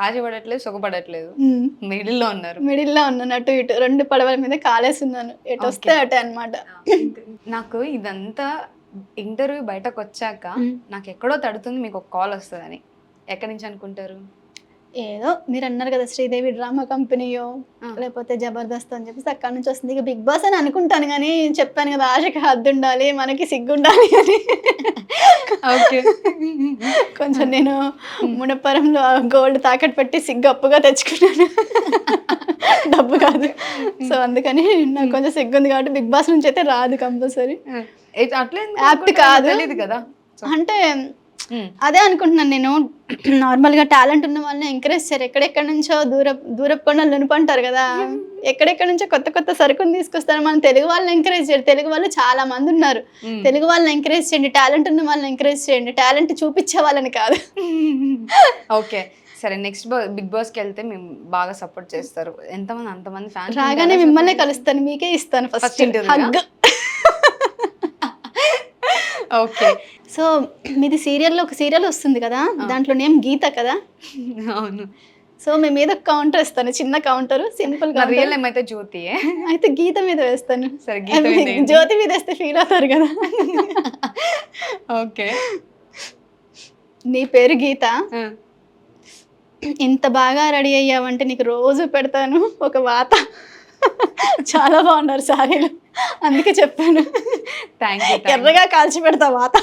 ఆశపడట్లేదు, సుఖపడట్లేదు, మిడిల్లో ఉన్నారు. మిడిల్లో ఉన్నాను, అటు ఇటు 2 పడవల మీద కాలేసి ఉన్నాను, ఎటు వస్తే అటే అనమాట. నాకు ఇదంతా ఇంటర్వ్యూ బయటకు వచ్చాక నాకు ఎక్కడో తడుతుంది, మీకు ఒక కాల్ వస్తుందని. ఎక్కడి నుంచి అనుకుంటారు? ఏదో మీరు అన్నారు కదా, శ్రీదేవి డ్రామా కంపెనీయో లేకపోతే జబర్దస్త్ అని చెప్పేసి అక్కడ నుంచి వస్తుంది. ఇక బిగ్ బాస్ అని అనుకుంటాను, కానీ చెప్పాను కదా ఆశకి హద్దు ఉండాలి, మనకి సిగ్గు ఉండాలి అని. ఓకే. కొంచెం నేను మునప్పరంలో గోల్డ్ తాకట్టు పెట్టి సిగ్గు అప్పుగా తెచ్చుకున్నాను, డబ్బు కాదు. సో అందుకని నాకు కొంచెం సిగ్గు ఉంది కాబట్టి బిగ్ బాస్ నుంచి అయితే రాదు కంపల్సరీ. అట్లే యాప్ట్ కాదు కదా, అంటే అదే అనుకుంటున్నాను నేను. నార్మల్గా టాలెంట్ ఉన్న వాళ్ళని ఎంకరేజ్ చేయరు, ఎక్కడెక్కడి నుంచో దూరపు కొండలు నునుపంటారు కదా, ఎక్కడెక్కడి నుంచో కొత్త సరుకుని తీసుకొస్తారు. మనం తెలుగు వాళ్ళని ఎంకరేజ్ చేయరు, తెలుగు వాళ్ళు చాలా మంది ఉన్నారు. తెలుగు వాళ్ళని ఎంకరేజ్ చేయండి, టాలెంట్ ఉన్న వాళ్ళని ఎంకరేజ్ చేయండి, టాలెంట్ చూపించే వాళ్ళని కాదు. ఓకే సరే, నెక్స్ట్ బిగ్ బాస్కి వెళ్తే మేము బాగా సపోర్ట్ చేస్తారు, ఎంతమంది అంతమంది ఫ్యాన్స్. రాగానే మిమ్మల్నే కలుస్తాను, మీకే ఇస్తాను ఫస్ట్ హగ్. ఓకే. సో మీది సీరియల్‌లో ఒక సీరియల్ వస్తుంది కదా! దాంట్లో నేమ్ గీత కదా! అవును. సో మీ మీద ఒక కౌంటర్ ఇస్తాను. చిన్న కౌంటర్, సింపుల్ నా కౌంటర్. రియల్ నేమ్ అయితే జ్యోతియే. అయితే గీత మీద వేస్తాను. సరే గీత మీద ఏంటి? జ్యోతి మీద వేస్తే ఫీల్ అవుతారు కదా! ఓకే. నీ పేరు గీత. ఆ! ఇంత బాగా రెడీ అయ్యావంటే నీకు రోజు పెడతాను ఒక వాత. చాలా బాగున్నారు సారీలు. అందుకే చెప్పాను. Thank you. ఎర్రగా కాల్చి పెడతా వాత.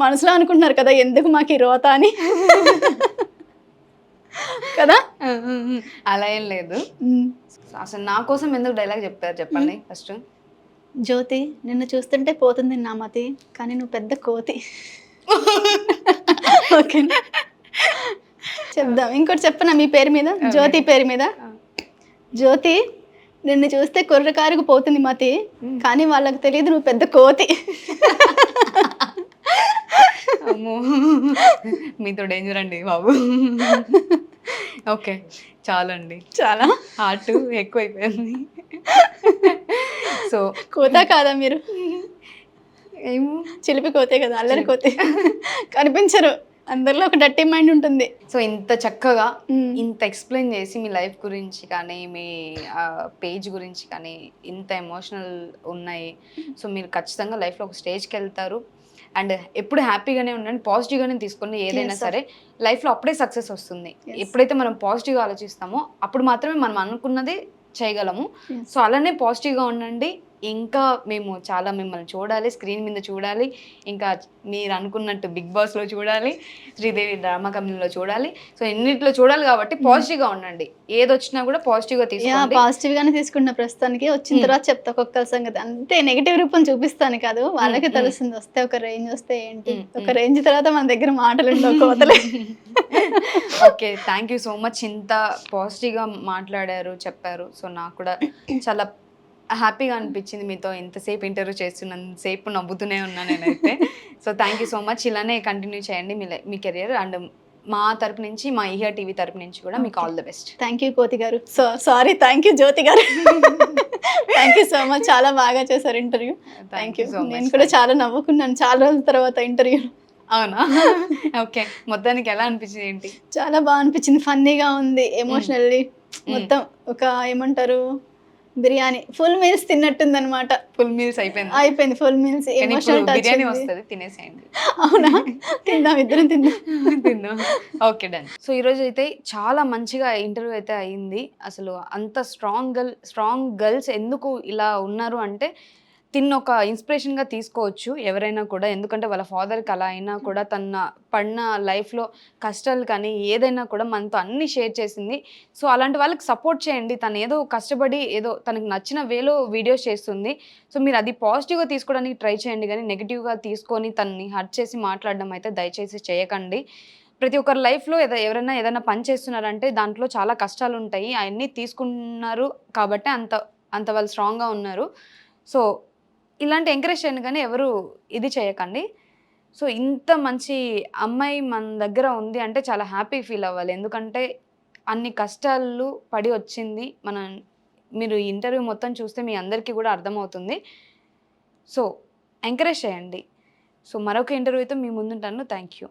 మనసులో అనుకుంటున్నారు కదా ఎందుకు మాకు ఈ రోత అని. కదా? అలా ఏం లేదు. అసలు నా కోసం ఎందుకు డైలాగ్ చెప్తారు చెప్పండి ఫస్ట్? జ్యోతి నిన్ను చూస్తుంటే పోతుంది నా మతి, కానీ నువ్వు పెద్ద కోతి. ఓకేనా? చెప్దాం. ఇంకోటి చెప్పనా మీ పేరు మీద? జ్యోతి పేరు మీద. జ్యోతి నిన్ను చూస్తే కుర్రకారుకు పోతుంది మతి, కానీ వాళ్ళకి తెలియదు నువ్వు పెద్ద కోతి. అమ్మో! మీతో డేంజర్ అండి బాబు. ఓకే. చాలండి. చాలా హార్ట్ ఎక్కువైపోయింది. సో కోతా కాదా మీరు? ఏమో చిలిపి కోతే కదా, అల్లరి కోతే. కనిపించరు, అందరిలో ఒక డర్టీ మైండ్ ఉంటుంది. సో ఇంత చక్కగా ఇంత ఎక్స్ప్లెయిన్ చేసి మీ లైఫ్ గురించి కానీ మీ పేజ్ గురించి కానీ ఇంత ఎమోషనల్ ఉన్నాయి. సో మీరు ఖచ్చితంగా లైఫ్లో ఒక స్టేజ్కి వెళ్తారు. అండ్ ఎప్పుడు హ్యాపీగానే ఉండండి, పాజిటివ్గానే తీసుకోండి. ఏదైనా సరే లైఫ్లో అప్పుడే సక్సెస్ వస్తుంది. ఎప్పుడైతే మనం పాజిటివ్గా ఆలోచిస్తామో అప్పుడు మాత్రమే మనం అనుకున్నది చేయగలము. సో అలానే పాజిటివ్గా ఉండండి. ఇంకా మేము చాలా మిమ్మల్ని చూడాలి, స్క్రీన్ మీద చూడాలి, ఇంకా మీరు అనుకున్నట్టు బిగ్ బాస్లో చూడాలి, శ్రీదేవి డ్రామా కంపెనీలో చూడాలి. సో ఎన్నిట్లో చూడాలి కాబట్టి పాజిటివ్గా ఉండండి. ఏదొచ్చినా కూడా పాజిటివ్గా తీసుకోండి. పాజిటివ్ గానే తీసుకున్న ప్రస్తుతానికి. వచ్చిన తర్వాత చెప్తా ఒక్కొక్క సంగతి. అంతే నెగిటివ్ రూపం చూపిస్తాను కాదు, వాళ్ళకి తెలుస్తుంది. వస్తే ఒక రేంజ్, వస్తే ఏంటి, ఒక రేంజ్ తర్వాత మన దగ్గర మాటలు ఉండవు, కోతలే. Okay, thank you so much. ఇంత పాజిటివ్గా మాట్లాడారు, చెప్పారు. సో నాకు కూడా చాలా హ్యాపీగా అనిపించింది మీతో ఇంతసేపు ఇంటర్వ్యూ చేస్తున్నంతసేపు నవ్వుతూనే ఉన్నా నేనైతే. So thank you so much. ఇలానే కంటిన్యూ చేయండి మీ కెరియర్. అండ్ మా తరపు నుంచి, మా ఈహా టీవీ తరపు నుంచి కూడా మీకు all the best. Thank you కోతి గారు. సారీ, థ్యాంక్ యూ జ్యోతి గారు. Thank you so much. చాలా బాగా చేశారు ఇంటర్వ్యూ. Thank you. నేను కూడా చాలా నవ్వుకున్నాను చాలా రోజుల తర్వాత ఇంటర్వ్యూ. అవునా? ఓకే. మొత్తానికి ఎలా అనిపించింది ఏంటి? చాలా బాగా అనిపించింది, ఫన్నీగా ఉంది, ఎమోషనల్లీ మొత్తం. ఒక ఏమంటారు, బిర్యానీ ఫుల్ మీల్స్ తిన్నట్టుంది అనమాట. ఫుల్ మీల్స్ అయిపోయింది full meals. Emotional touch. Biryani వస్తుంది, తినేసేయండి. అవునా? తిందాం, ఇద్దరం తిందాం. Okay, done. సో ఈరోజు అయితే చాలా మంచిగా ఇంటర్వ్యూ అయితే అయింది. అసలు అంత స్ట్రాంగ్ గర్ల్స్ ఎందుకు ఇలా ఉన్నారు అంటే ఒక ఇన్స్పిరేషన్గా తీసుకోవచ్చు ఎవరైనా కూడా. ఎందుకంటే వాళ్ళ ఫాదర్కి అలా అయినా కూడా తన పడిన లైఫ్లో కష్టాలు కానీ ఏదైనా కూడా మనతో అన్నీ షేర్ చేసింది. సో అలాంటి వాళ్ళకి సపోర్ట్ చేయండి. తను ఏదో కష్టపడి ఏదో తనకు నచ్చిన వేలో వీడియోస్ చేస్తుంది. సో మీరు అది పాజిటివ్గా తీసుకోవడానికి ట్రై చేయండి, కానీ నెగిటివ్గా తీసుకొని తనని హర్ట్ చేసి మాట్లాడడం అయితే దయచేసి చేయకండి. ప్రతి ఒక్కరి లైఫ్లో ఎవరైనా ఏదైనా పని చేస్తున్నారంటే దాంట్లో చాలా కష్టాలు ఉంటాయి. అవన్నీ తీసుకున్నారు కాబట్టి అంత వాళ్ళు స్ట్రాంగ్గా ఉన్నారు. సో ఇలాంటి ఎంకరేజ్ చేయండి, కానీ ఎవరు ఇది చేయకండి. సో ఇంత మంచి అమ్మాయి మన దగ్గర ఉంది అంటే చాలా హ్యాపీ ఫీల్ అవ్వాలి. ఎందుకంటే అన్ని కష్టాలు పడి వచ్చింది. మీరు ఇంటర్వ్యూ మొత్తం చూస్తే మీ అందరికీ కూడా అర్థమవుతుంది. సో ఎంకరేజ్ చేయండి. సో మరొక ఇంటర్వ్యూతో మీ ముందుంటాను. Thank you.